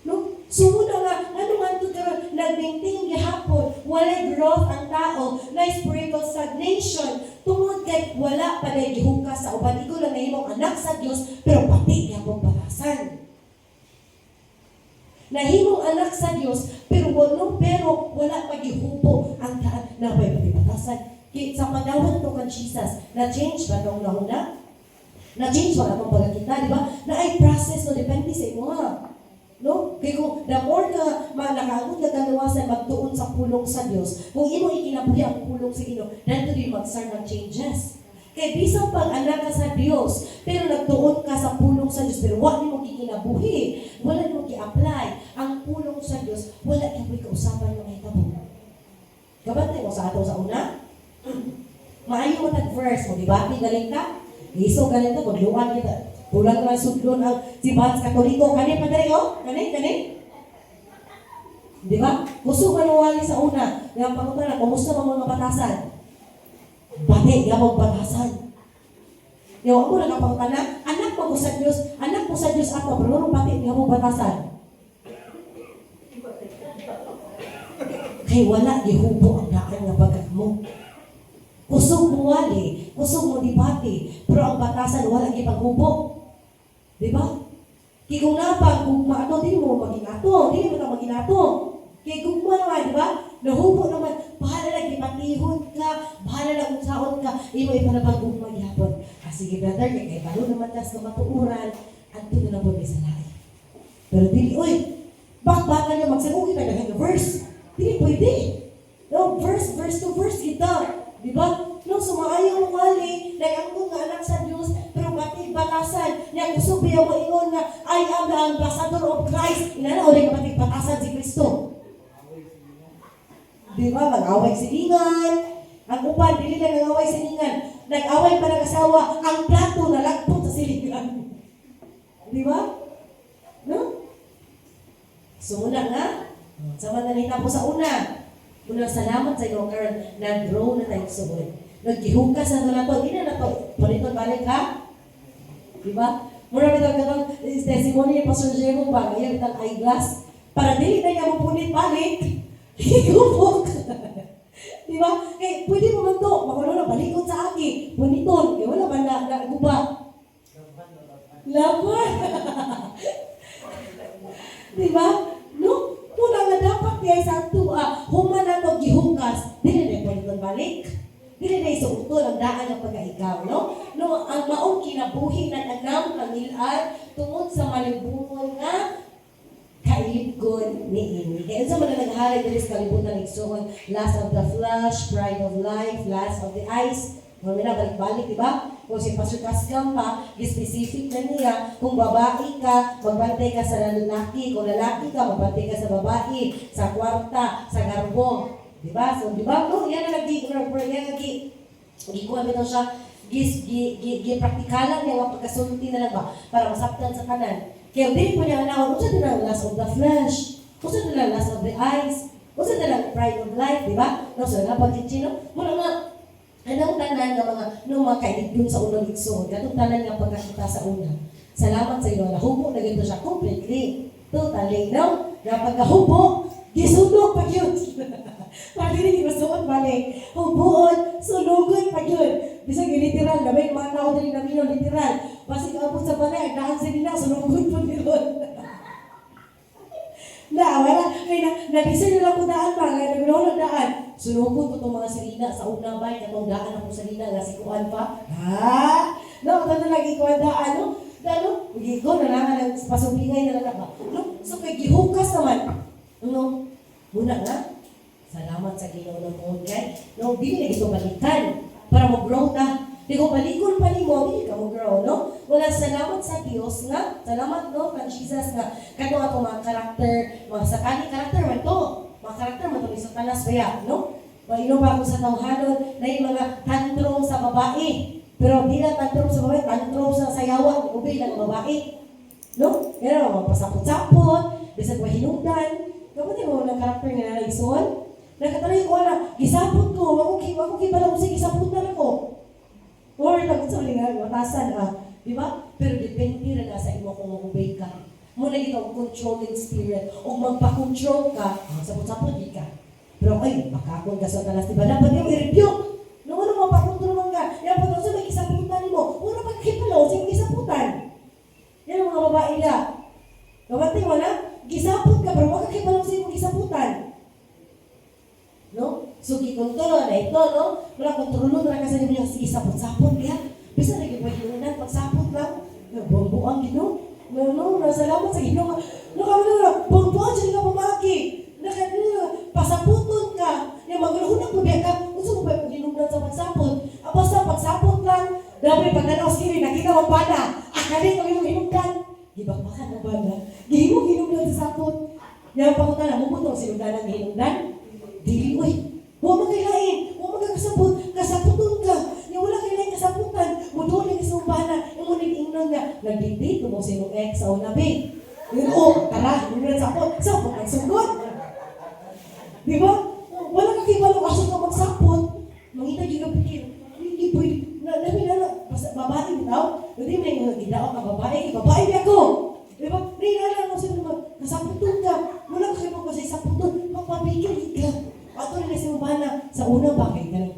No? Sumuna nga, ano man ito ka, nag-maintain gihapon, walay growth ang tao, na spiritual stagnation, tungod kay wala pa na gihukas sa uban. Ikaw lang na imong anak sa Diyos, pero pati gihapon batasan. Nahimong anak sa Diyos, pero wala pagihupo ang daan na may patibatasan. Sa panahon to kan Jesus, na-change ba itong nahuna? Na-change ba itong pagkakita, di ba? Na ay process no, depende sa imo ha. No? Kaya kung the more ka nakagod ka kalawasan magtuon sa pulong sa Diyos, kung imo ikinabuhi ang pulong sa Ginoo, dahil di mag-start ng changes. Kaya bisang pag-anak ka sa Diyos, pero nagtuon ka sa pulong sa Diyos, pero wala mo kikinabuhi, wala mo ki-apply ang pulong sa Diyos, wala mo kausapan ng hitabo. Gabantay mo sa ato sa una? Maayo mo tag-verse mo, di ba? Galing ka? Iso galing ka, magluwan kita. Pulang na sudlon ang simbahan sa Katoliko. Kani pa dali, oh? Kani? Di ba? Gusto manuwali sa una. Yung pangutan, kumusta mo mga batasan? Bati, yung batasan. Yung ako nakapangutan na, anak mo sa Diyos ako, pero bati, yung batasan. Kay wala, ihubo ang daan nga bagat mo. Kusog mo wali, kusog mo dibati, pero ang batasan wala ipaghubo. Di ba? Kaya kung napag, kung maato, di mo maginato, di mo na maginato. Kaya kung mo naman, di ba? Nahubo naman, bahala lang, ipatihon ka, bahala lang unsaon ka, imo ipanapag kung magyapon. Sige brother, kaya balo naman tas na matuuran, at ito na po sa lahat. Pero dili, uy, bakbakan niya magsabugi ka na verse. Dili pwede. No, verse to verse kita. Di ba? No, sumaayaw mo wali, nag-angkong nga anak sa Diyos, pero pati batasan, niya gusto biya mo ingon na, I am the ambassador of Christ. Inana, ulit ka pati batasan si Kristo. Di ba? Mag-away silingan. Ang upan, dili na nag-away silingan. Nag-away pa ng asawa, ang plato na lagpot sa silingan. Di ba? No? So, muna nga, sama na nita po sa una. Unang salamat sa iyong karon, nag-grow na tayong suhod. Nagkihukas na ito, hindi na ito. Paliton balik ha? Diba? Mura ba ito katong testimony ni Pastor Jero ba? Ngayon itang eyeglass. Para dili na niya mapunit balik. Higupok. Di ba? Kaya pwede mo man to, makulo na balikot sa aki, buniton, kaya wala ba na guba? Laban. Di ba? No? Muna nga dapat kaya sa tuwa, human na to gihukas, dili na pwede balik. Dili na isuutol ang daan ng pagkaikaw, no? No, ang maong kinabuhi ng anam kamilan tungod sa malibungon nga kailigon ni ini. Kaya sa mga naghahalay dili sa kalibutan igsoon, last of the flesh, pride of life, last of the eyes. Mga na balik-balik, di ba? Kung si Pastor Kaskam pa, specific na niya, kung babae ka, magbantay ka sa lalaki. Kung lalaki ka, magbantay ka sa babae, sa kwarta, sa garbo. Di ba? So, di ba? No, yan na gikuha bitaw siya, gipraktikalan niya ang pagkasulti na lang ba, para masaptan sa kanan. Kaya hindi po niya naon, usa na lang last of the flesh, usa na lang last of the eyes, usa na lang pride of life, di ba? No, so, napag-chino, muna nga, anong tanan nga mga kailigdon sa unang igsoon, katong tanan nga pagkakita sa una. Salamat sa iyo, nahubo na gito siya completely. Totally, no? Nga pagkahubo, gisunog pa yun. Pwede rin masuot balik. Hubuon, sunugon pa yun. Bisag literal, may mga tao din namin yung literal. Basi kaabot sa balay, daan sila na, sunugon pa nilon. Wala. Kaya nabisan nila ko daan pa, kaya nagulong na daan. Sunugon ko itong mga salina sa unang bay, katong daan ako salina, nga sikuan pa. No, ito na lagi ko ang daan, no? Dano, hindi ko, nalangan ng pasubingay na lang ba? No, so kay gihukas naman. No, muna nga, salamat sa Ginoo ng buong kay. No, dili na ito balikan para mag-grow ta. Di ko balikon pa ni mo, hindi ka mag-grow, no? Wala, salamat sa Diyos nga. Salamat, no, kan Jesus nga. Kano ato mga karakter, mga sakali karakter man to. Mga karakter man to, sa tanas baya, no? Maino ba ako sa tawhanon na yung mga tantrum sa babae. Pero di na tantrum sa babae, tantrum sa sayawan, ubay ng babae. No? Yan ang mga pasapot-sapot, bisag mahinungdan. Kapag mo ng karakter nga na naison, nakatalay ko na, gisapot ko, wako kibalang ko sa gisaputan ako. Or nagsauli nga, matasan di ba? Pero depende rin na sa imo kung mag-obey ka. Muna ito, controlling spirit. O magpa-control ka, sapot-sapot di ka. Pero ay, makakon ka sa talas, di ba? Dapat yung i-rebuke. Nung ano mapakontrol ka, yan po sa may isaputan mo. Una pagkipalaw sa yung isaputan. Yan ang mga babae na. Gawante mo na, gisapot ka, pero makakipalaw sa yung isaputan. No? So, kikontrol na ito, no? Wala kontrolo na kasi nyo yung isapot-sapot yan. Bisa na yung pagkinunan, pagsapot lang. Buang gino. No, salamat sa gino. No, buang siya nga pamaki. Pasaputon ka. Yung magulunag mo biya ka, gusto mo ba yung ginunan sa pagsapot? Basta pagsapot lang, dapat pagkanaw skiri, nakita mo bana. Akali kami mo ginunan. Gibakbakan na bana. Ginunan sa sapot. Yung pangutan na, mumutong sinunan ng ginunan. Dili, uy, huwag magkailain, huwag magkakasapot, kasaputon ka. Yung wala kailain kasaputan, mudo lang isang bana, yung munig ingnan nga, nagdikdik, mo sa iyong ex sa unabing. Yun, tara, yun na sapot ang sugod. Di ba? Wala kakibalo kasi ka magsapot. Mangita yung kapikir. Hindi pwede. Namin na, babae bitaw. Hindi mo yung ginawa ka babae. Babae di ako. Di ba? Rinala mo sila naman. Nasaputon ka. Wala kakibalo kasi saputon. Magpapikir ka. Ato rin na si Mabana. Sa una bakit ka rin?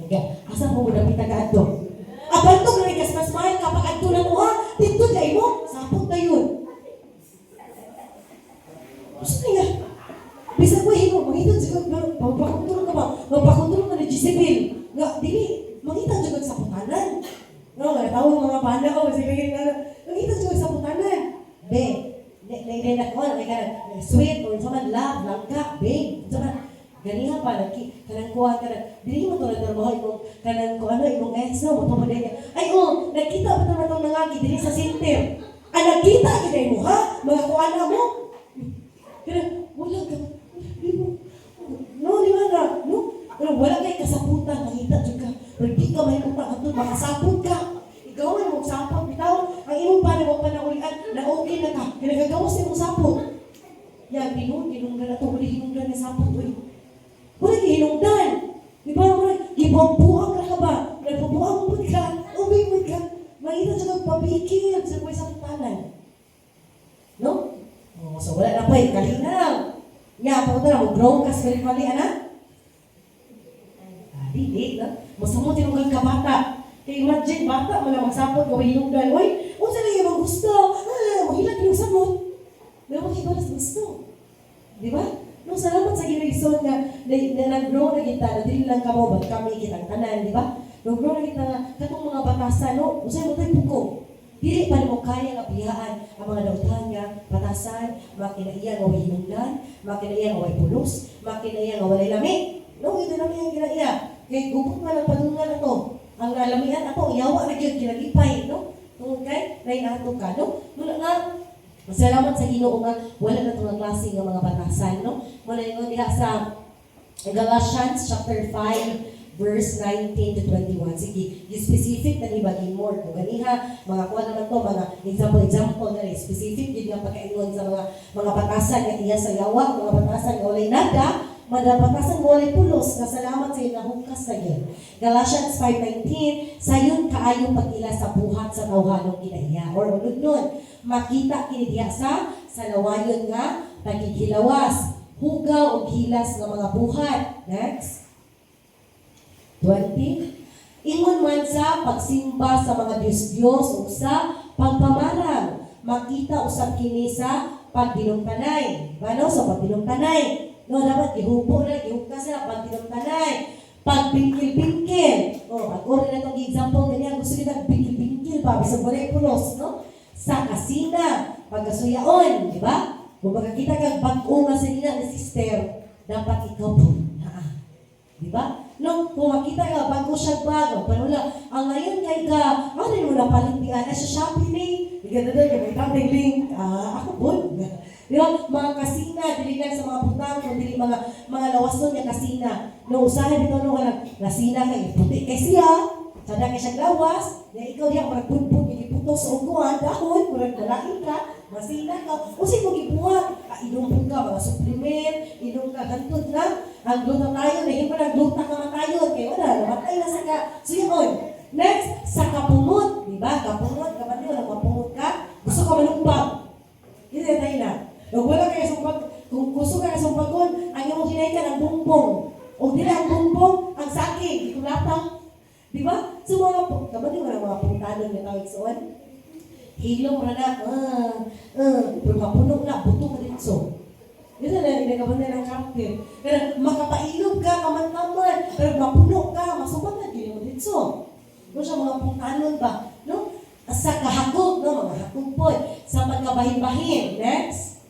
Okay. Asa mo mo napita ka ato? Abantog na rin mas mahal kapag ato na mo ha. Dito kayo mo. Sapot na yun. Gusto niya. Bisa ko hingo, mangitag juga magpakontrol ka ba? Magpakontrol ka na Jezebel. Nga, dili, mangitag juga sa putanan. No, nga tawag mga banda ko, kasi kaya nga, mangitag juga sa putanan. Be, nairenak ko, sweet, or saman love, langka, be, saman, ganihan pa, kanang kuha ka na, dili mo ito nagtrabaho, kanang kuha na, imong ex, no, mo ito niya. Ay, nagkita pa naman itong nangagi, dili sa center. Nagkita, kita mo, ha? Mga kuha na mo. Pero, wala ka, no, di ba na? No? Wala kayo kasaputan, nakita juga. Pero di ka may utang ato, makasapot ka. Ikaw ay mong sapot, bitaw. Ang imong pa na mong panaulian, na okay na ka. Kinagagawas na mong sapot. Yan, hinungdan na ito, wala hinungdan na sapot. Wala hinungdan. Di ba? Ibambuang ka ba? Nagpabuang mo ka. Umay mo ka. Makita juga pabikil sa may saputanan. No? So wala na pa, kalinaw. Nga, pagkita na, mag-grow ka sa kali, anak? Dili, na? Masamo tinunggang ka bata. Kaya imagine, bata mo na magsapot, gawin hinungdan. Uy, kung saan na yung gusto? Mahilag yung samot. Pero makibalas gusto. Di ba? No, salamat sa ginagison na nag-grow na kita, na dili lang kamo, ba't kami kitang tanan, di ba? Nag-grow na kita nga, katong mga batasan, no? Usay mo tayo puko. Dili pa mo kaya nga biyaan ang mga nautan nga, batasan, makinaiya nga way hinungdan, makinaiya nga way pulos, makinaiya nga walay lami. No, ito namin ang kinaiya. Kaya gubot man ang padungan na to. Ang alamihan ako, yawa na yun, kinalipay, no? Okay? May nato ka, no? Mula nga, salamat sa Ginoo nga wala na itong klase ng mga batasan, no? Mula yun diha sa Galatians chapter 5, verse 19 to 21. Sige, specific na ibagin more. Kung ganiha, mga kuha naman to, mga example na rin. Specific, yun nga pagkaingon sa mga batasan nga iya sa yawa, mga batasan nga walay nada, mga batasan nga walay pulos, na salamat sa iyo na hukas sa iyo. Galatians 5:19, sayon kaayo pag-ila sa buhat sa tawhanong kinaiya. Or unod nun, makita kini diha sa lawayon nga paghihilawas, hugaw o hilas ng mga buhat. Next. 20. Ingon man sa pagsimba sa mga Diyos-Diyos o sa pagpamarang, makita usab kini sa pagdinungtanay. Ano? Sa pagdinungtanay. No, dapat gihubo na, gihugas na, pagdinungtanay. Pagbingkil-bingkil. Ako rin na itong example, ganyan, gusto kita bingkil-bingkil pa, bisag walay pulos, no? Sa kasina, pagkasuyaon, di ba? Kung magkakita kang bag-o nga sa nila na sister, dapat ikaw po, di ba? No, kung makita ka, bago siya bago, panula, ang ngayon kay ka, ano mo na palimpian, sa Shopee ni, ganda doon, yung may tambing link, ako po, di ba? Mga kasina, dili lang sa mga butang, kundi mga lawas doon yung kasina. No, usahan dito no, nasina kay puti kay siya, sada kay siya lawas, na ikaw diya, magpuput, iputos sa uguan, dahon, murag nalain ka, masina ka, o sige mo gibuhat, inumpog ka, mga supplement, inom ka, gantod na, ang gluta tayo, naging pa nagluta ka matayon, kaya wala, namatay na sa ka. So yun, next, sa kapungot, di ba? Kapungot, kapatid mo, nagpapungot ka, gusto ka malumpag. Hindi tayo na. Kung wala kayo sumpag, kung gusto ka na sumpagon, ang iyong hinay ang bumbong. O dila ang bumbong, ang saking, ikulatang. Di ba? So mga, kapatid mo na mga puntanon na tawag sa on, hilong na na, pero mapunog na, buto ka dito. Yun na inagaban na ng kapit. Kaya makapailog ka, kaman-kaman, pero mapunog ka, masubat na, gini mo dito. Kung siya mga puntanon ba? No? Sa kahakog, no? Mga hakog po. Sa pagkabahin-bahin. Next.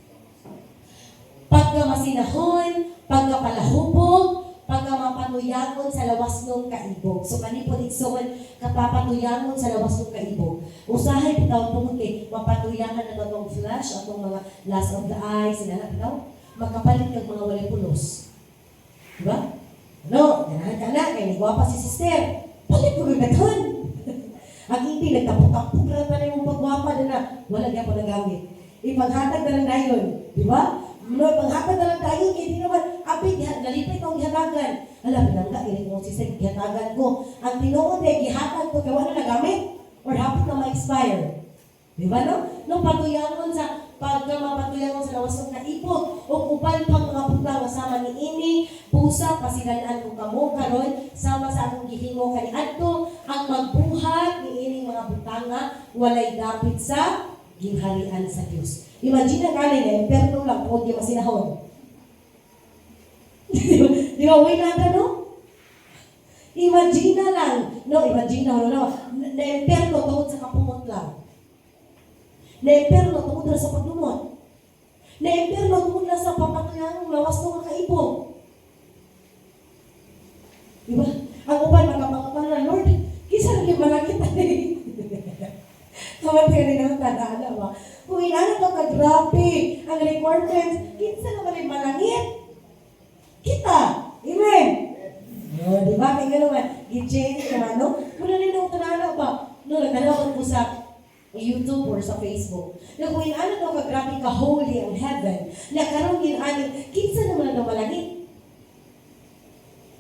Pagkamasinahon, pagkapalahubog, pagkamapatuyangon sa lawas ng kaibog. So, kanipon ikson, kapapatuyangon sa lawas ng kaibog. Usahay, bitaw pumunti, mapatuyangan na itong flash, atong mga last of the eyes, sinahat bitaw, magkapalit kag mga walay pulos. Diba? Ano? Ganahan ka na, kaya nagwapa si sister. Palit ko gagdahan. Ang hindi, nagtapok-tapok na tayo mong pagwapa na wala niya po nagamit. Ipaghatag na lang dayon. Diba? Paghatag na lang dayon, hindi naman, abig, nalipay kong gihatagan. Alam, pinangga, hindi ko si sister, gihatagan ko. Ang tinuod ay gihatag ko, kaya wala nagamit. Or hapit na ma-expire. Diba no? No, patuyangon sa pagkamapatuyangon sa lawas ng kaipog o uban pang mga butang kasama ni ini, pusa, pasigalaan ko kamo karon sama sa akong gihingo kani adto ang magbuhat ni ining mga butanga walay dapit sa gingharian sa Dios. Imagine ka na imperno lang po di masinahon. Di ba way nada no? Imagine lang, no, imagine na imperno tungod sa kapumot lang. Na-imperno tungod na sa pagdumot. Na-imperno tungod na sa papatuyan ng lawas ng kaibog. Diba? Ang uban, magkapangapan na, Lord, kisa naging malangit na rin. Kawan ka rin ang tadaan ba? Kung inanap ka grabe, ang requirements, kinsa naman yung malangit? Kita. Amen. No, diba? Kaya nga naman, i-change naman, no? Kung nanin ang tanala ba? No, nagkalawan ko sa YouTube or sa Facebook. Na kung inaano daw ka-grabe ka-holy ang heaven, na karong inaano, kinsa naman ang malangit?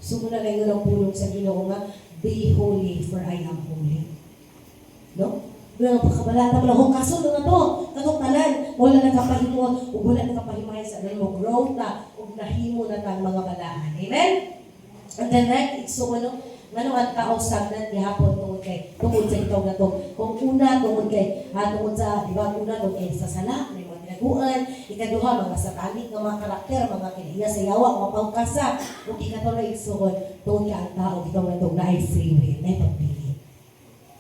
Sumunod na yun ang pulong sa Ginoo nga, be holy for I am holy. No? Nga pagkabalata mo lang, hukaso na to, katong tanan, wala na kapahimot, o wala na kapahimay sa mo growth na, o nahimo na tang mga balaan. Amen? And the next, so ano ang tao stagnant gihapon tungod sa itaw na to. Kung una tungod sa, di ba, una tungod kay sa sala, may mga tinaguan, ikaduha mga satanik nga mga karakter, mga kiniya sa yawa, mga pangkasa, kung ikatuloy igsuon, tungod ka ang tao, itaw na to, na free will, na pagpili.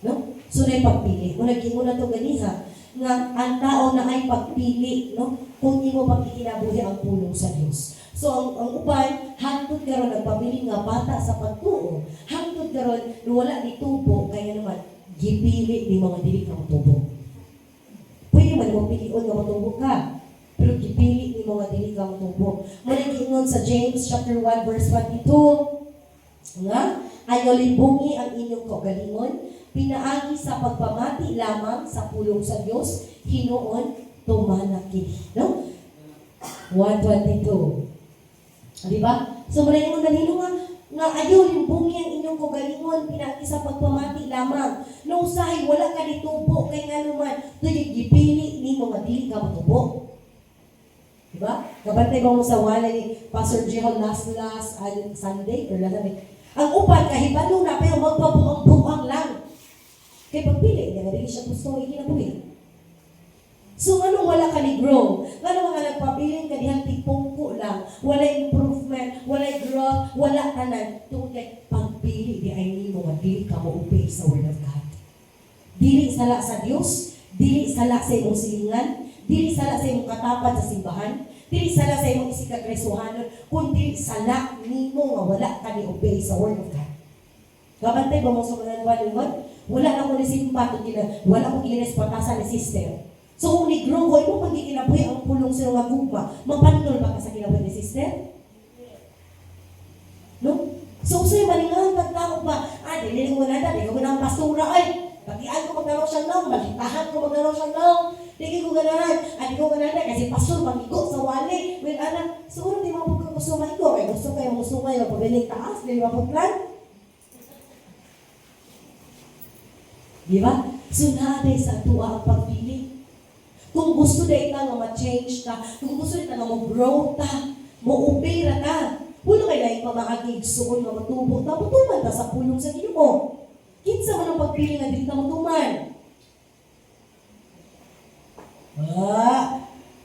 No? So na pagpili. Kung naging una to ganiha, nga ang tao na ay pagpili, no? Kung imo pagkikinabuhi ang pulong sa Dios. So ang uban, hangtod karon nagpabiling nga bata sa pagtuo. Hangtod karon wala ni tubo kaya naman gipili ni mga dili ka tubo. Pwede man mo pilion nga matubo ka. Pero gipili ni mga dili ka tubo. Muna giingon sa James chapter 1 verse 22 nga ayaw libungi ang inyong kaugalingon, pinaagi sa pagpamati lamang sa pulong sa Dios, hinuon tumanakit. No? 1:22. Diba? So, muna yung ganino nga ayaw limbungi ang inyong kagalingon, pinaki sa pagpamati lamang. No, usahay, wala ka ditubo, kay nga naman, ito yung gipili ni mga dili ka matubo. Diba? Kabantay ba mo sa wala ni Pastor Jehol last Sunday, or last Sunday? Ang upan, kahibalo na, pero magpabuang-buang lang. Kaya pagpili, hindi nga rin siya gusto ikinabuhi. So, wala ka ni grow? Ano nga nagpabiling ka dihang tipungko lang? Wala improvement, wala growth, wala tanan. Tungkol kay pagpili, di ay ni mo, dili ka mo obey sa Word of God. Dili sala sa Diyos, dili sala sa imong silingan, dili sala sa imong katapad sa simbahan, dili sala sa imong isikagresuhanon, kundi sala ni mo nga wala ka ni obey sa Word of God. Kabantay ba mo sa mga nanuwan? Wala na ko ni simpa, wala ko ginaspatasan ni sister. So kung ni-grow ko, imo pag ikinabuhi ang pulong sa mga gugma, mapanol ba ka sa kinabuhi ni sister? No? So sa'yo, malingahan pagtao ba? Dili ko na di ko na ang pastura, bagian ko maglaro siyang naong, balitahan ko maglaro siyang naong, di ko ganahan, di ko ganahan, kasi pastor, magigo sa wali. Well, siguro di mo po gusto maigo, gusto kayo pabiling taas, di ba po plan? Di ba? So naday sa tuwa ang pagpili. Kung gusto na ita nga ma-change ka, kung gusto na ita nga mag-grow ta, ma-obey ka, wala kayo na ipamaagig suon nga matubo, taputuman ta sa pulong sa Ginoo. Kinsa man ang pagpili nga dili ta matuman.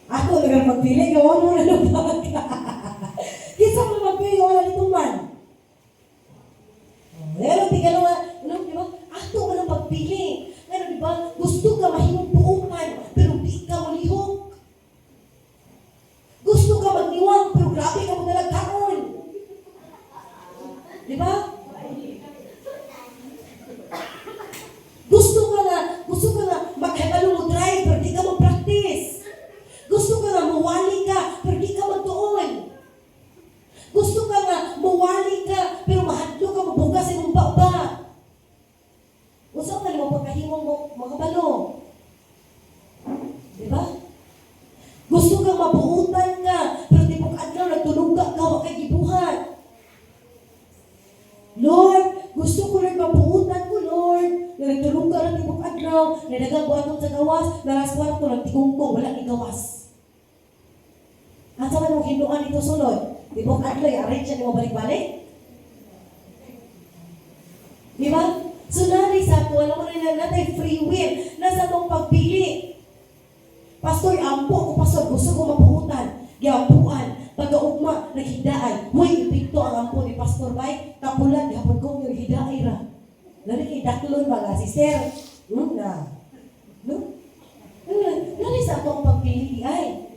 Ako lang pagpili, gawa mo na lupag. Kinsa man ang pagpili, gawa na lituman. Pero tingnan mo, di ba? Ako ka ng pagpili. Pero di ba, gusto ka mahimong buukan, pero di ka malihok. Gusto ka magniwang, pero grabe ka mo talagkaon. Di ba? Gusto ka nga maghebalo mo drive, pero di ka mag-practice. Gusto ka nga mawali ka, pero di ka magtuon. Gusto ka nga mawali ka, pero mahadlo ka mabugas sa imong baba. Gusto ka naman pagkahimong mo makabalo. Diba? Gusto kang mabuutan ka, pero di mo kaadlaw, nagtulog ka, wag kay gibuhat. Lord, gusto ko rin mabuutan ko, Lord. Nagtulog ka, di mo kaadlaw, nagagabuhaton sa gawas, naraswar ko, nagtikungkong, wala ni gawas. At sa man mong hinduan ito sunod, di mo kaadlaw, i-arrange siya, di mo balik-balik. Diba? So, nanay sa ako, alam mo rin na natin free will. Nasa mong pagpili. Pastor, ampo ko, pastor, gusto ko mapuutan. Giampuan, pag-augma, naghidaan. Huwag ipinto ang ampo ni Pastor Bay. Kapulan, hapon ko yung hidaay ra. Lari kay daklon mga sister. No? Nanay sa ako ang pagpili ay.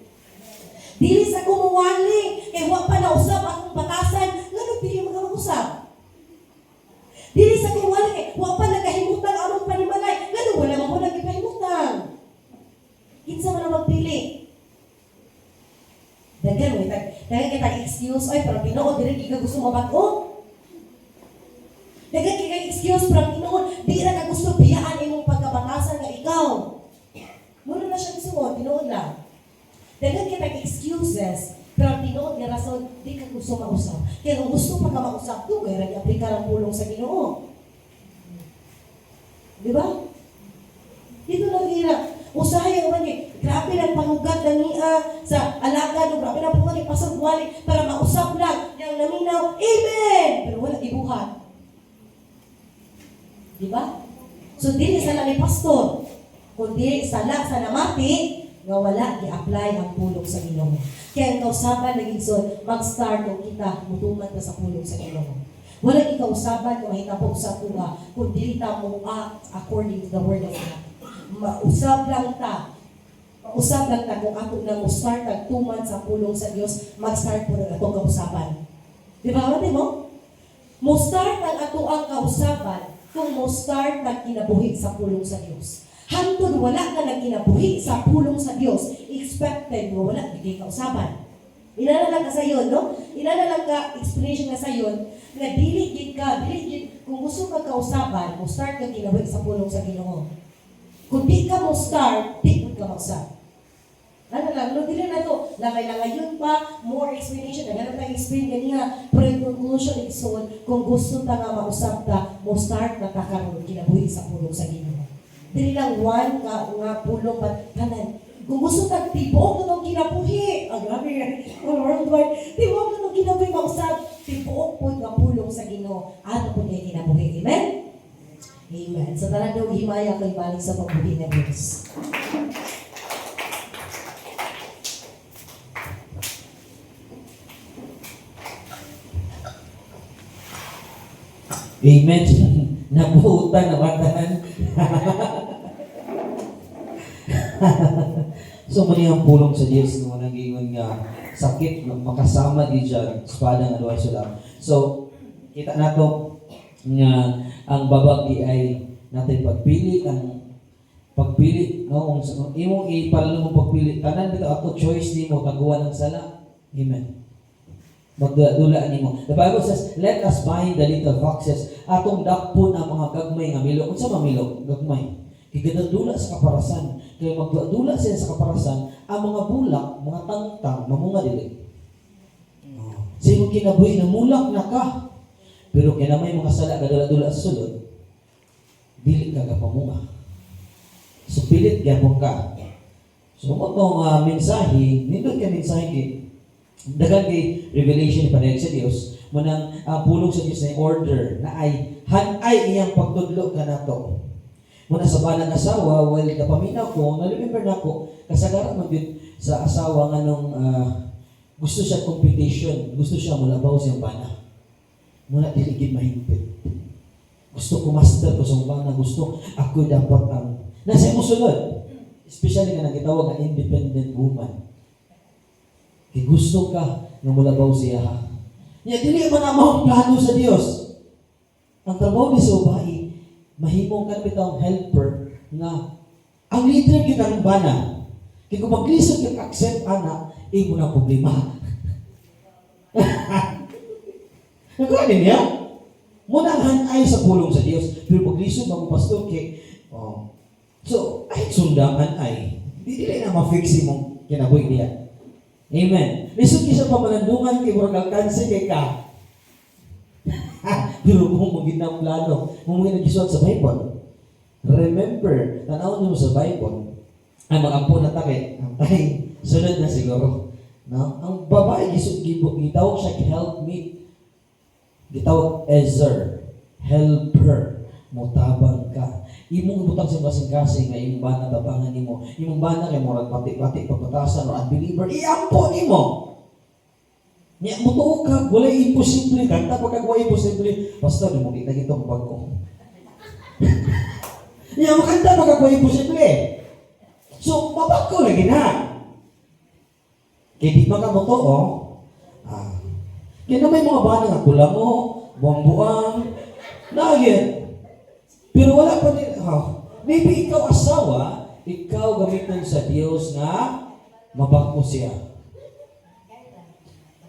Dili sa kumuwali. Kaya huwag pa nausap akong batasan. Nga nagpili mga mag-usap. Dili sa kumuwali. Huwag pa nagkahimutang among panimalay. Nga wala mo nagkahimutang. Kinsa man ang magpili. Dagan kita excuse. Ay, parang Ginoo, dili ka gusto mabago. Dagan kita excuse, parang Ginoo, di na ka gusto biyaan imong pagkabatasan nga ikaw. Muna na siya gusto, tinood lang. Dagan kita excuses, pero tinood nga rason, di ka gusto mausap. Kaya kung gusto pa ka mausap, to, kaya nag-aplika ng pulong sa Ginoo. Di ba? Dito lang hirap. Usahay ang mani, grabe ng pangugat ng niya sa alaga, no, grabe ng pangugat ng pasang buwali para mausap lang yung naminaw. Amen! Pero wala ibuhat. Di ba? So, dili sa lang ni pastor, kundi sala sa namati, nga wala i-apply ang pulong sa Ginoo. Kaya ang kausaban naging son, mag-start kung kita mutuman ka sa pulong sa Ginoo. Wala ikausaban kung mahitapok sa tuwa, kung dili ta mo act according to the word of God. Mausap lang ta. Mausap lang ta kung ato na mo start tagtuman sa pulong sa Dios, mag-start po na atong kausaban. Di ba? Ano mo? Mo start ang ato ang kausaban kung mo start kinabuhi sa pulong sa Dios. Hantod wala ka nagkinabuhi sa pulong sa Dios, expected mo wala bigay kausaban. Ina na lang ka sa yun, no? Ina na lang ka explanation na sa yun, na dili gid kung gusto ka kausaban, mo start ka kinabuhi sa pulong sa Ginoo. Kung di ka mo start, di mo ka mag-start. Ano lang, no, dili na to. Langay-langay yun pa, more explanation. Naghanap tayo explain ganyan. Pero yung conclusion is so, kung gusto ta nga mausap ta, mo start na ta karon kinabuhi sa pulong sa Ginoo. Dili lang one nga pulong pa tanan. Kung gusto ta tibuok na tong kinabuhi. Ang grabe nga. Worldwide. Tibuok na tong kinabuhi mausap. Tibuok po nga pulong sa Ginoo. Ano po niya kinabuhi. Amen? Amen. So tara daw himaya kay balik sa pagbuhi na Diyos.
Amen. Nabuhutan na batahan. So, mali ang pulong sa Diyos no, nag-iwan nga sakit, makasama di dyan, espada nga luway sila. So, kita na to nga ang babagi ay natin pagpili, no, kung imong ipalalo mo pagpili, tanan bitaw ato choice nimo taguan ng sala. Amen. Magdula nimo. The Bible says, let us bind the little foxes. Atong dakpon ang mga gagmay nga milo. Unsa mamilo? Gagmay. Kigadadula sa kaparasan. Kaya magdula sila sa kaparasan, ang mga bulak, mga tangtang, mamunga dili. Sa imong kinabuhi na mulak na ka. Pero kinamay mga sala gadula-dula sa sulod, dili ka kapamunga. So pilit gyapon ka. So mo tong mensahe, nindot ka mensahe dagan kay revelation ni panayag sa Dios munang pulong sa Dios na order na ay hanay iyang pagtudlo kanato. Muna sa banang asawa, while kapaminaw ko, na-remember na ko, kasagaran mo din sa asawa nga nung gusto siya competition, gusto siya mulabaw siyang bana. Muna diligid mahigpit. Gusto ko master ko sa bana, gusto ako dapat ang nasa imo sulod. Especially nga nagitawag nga independent woman. Kaya gusto ka nga mulabaw siya. Niya, dili man ang plano sa Dios. Ang trabaho ni sa babae, mahimong ka bitang helper nga ang leader kitang bana. Kaya kung maglisod yung accept anak, mo na problema. Nagawa din niya? Muna ang hanay sa pulong sa Diyos. Pero paglisod, magpapastor kay so, ay sundangan ay hindi na ma-fix mong kinabuhi niya. Amen. Lisod kisa pamalandungan kay murag alkanse kay ka. Pero kung magandang plano, kung magandang gisuot sa Bible, remember, tanaw nyo sa Bible, ang mag-ampo na takit, ang tay, sunod na siguro. No? Ang babae, gitawag siya, help me. Gitawag Ezer, helper, mutabang ka. Imong ibutang sa kasing-kasing nga imong bana tabangan nimo. Imong bana kay murag pati-pati pagpatasan or unbeliever, iampo nimo. Nya mutuo ka, wala imposible. Kanta pagka wala imposible. Pastor, di mo kita gitong bago. Nya makanta pagka wala imposible. So, mabako lagi na. Kaya di makamutuo, kaya na may mga bana nga kulang mo, buwang-buwang, nagit. Pero wala pa din, maybe ikaw asawa, ikaw gamitin sa Diyos na mabako siya.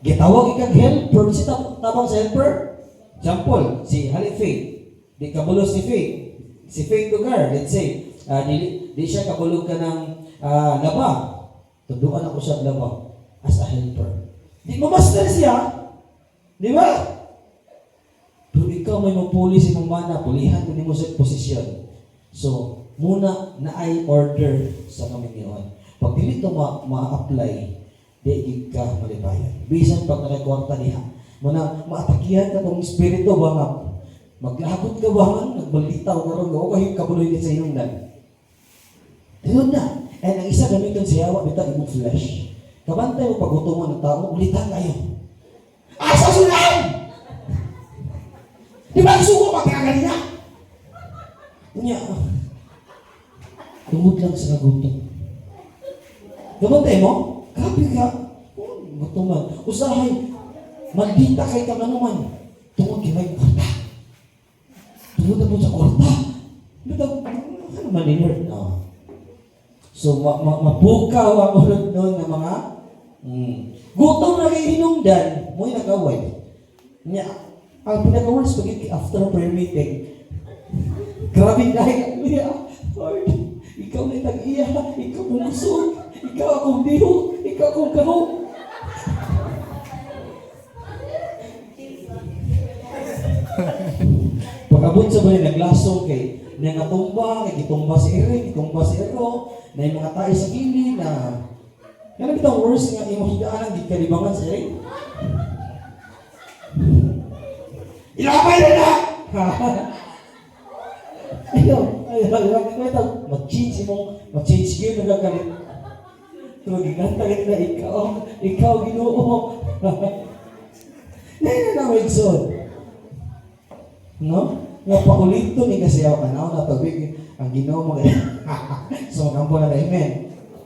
Gitawag ikang helper, si tabang sa helper. Example, si Faith. Di kabulos si Faith. Si Faith lugar, let's say, di siya kabulog ka ng laba. Tunduan ako siya laba as a helper. Di mamaster siya. Di ba? Pero ikaw may mapuli si mong mana, pulihan ko ni mo sa posisyon. So, muna na ay order sa Kaminion. Pag dili to ma-apply, di gid ka malipayan. Bisan pag nakakwarta diha, muna maatakihan ka tong espiritu ba nga maglakot ka ba nga nagbalitaw karon go kay kabuloy ni sa hinungdan. Tiyon na. And ang isa gamiton sa yawa bitaw imong flesh. Kabantay mo pagutuman ng tao, ulitan kayo. Asa sunan? Di ba gusto ko magkakagali na? Unya, tungod lang sa nagutom. Gabantay mo, kapi ka. Gutuman. Usahay, maldita kay ka naman. Tungod kay kwarta. Tungod na po sa kwarta. Bitaw, ano maninerd? No. So, mapukaw ang ulod nun ng mga gutom na kay hinungdan, mo'y nag-away. Nya, ang pinaka-worst pagiging after prayer meeting, grabe dahil niya, Lord, ikaw na tag-iya, ikaw na lusog, ikaw akong biho, ikaw akong kahog. Pag-abot sa bali, naglasong kay na natumba, kay gitumba si Eric, gitumba si Ero, na yung mga tayo sa gili na yan ang bitang worst nga yung hidaan ang gikalibangan sa Eric. Ilapay na na! Ayaw, mag-change gear na gagalit. Pero gigantagin na ikaw Ginoo. Ngayon na Wilson. No? Nga paulito ni kasi ako kanaw na tubig ang Ginoo mo. So, magampo na amen.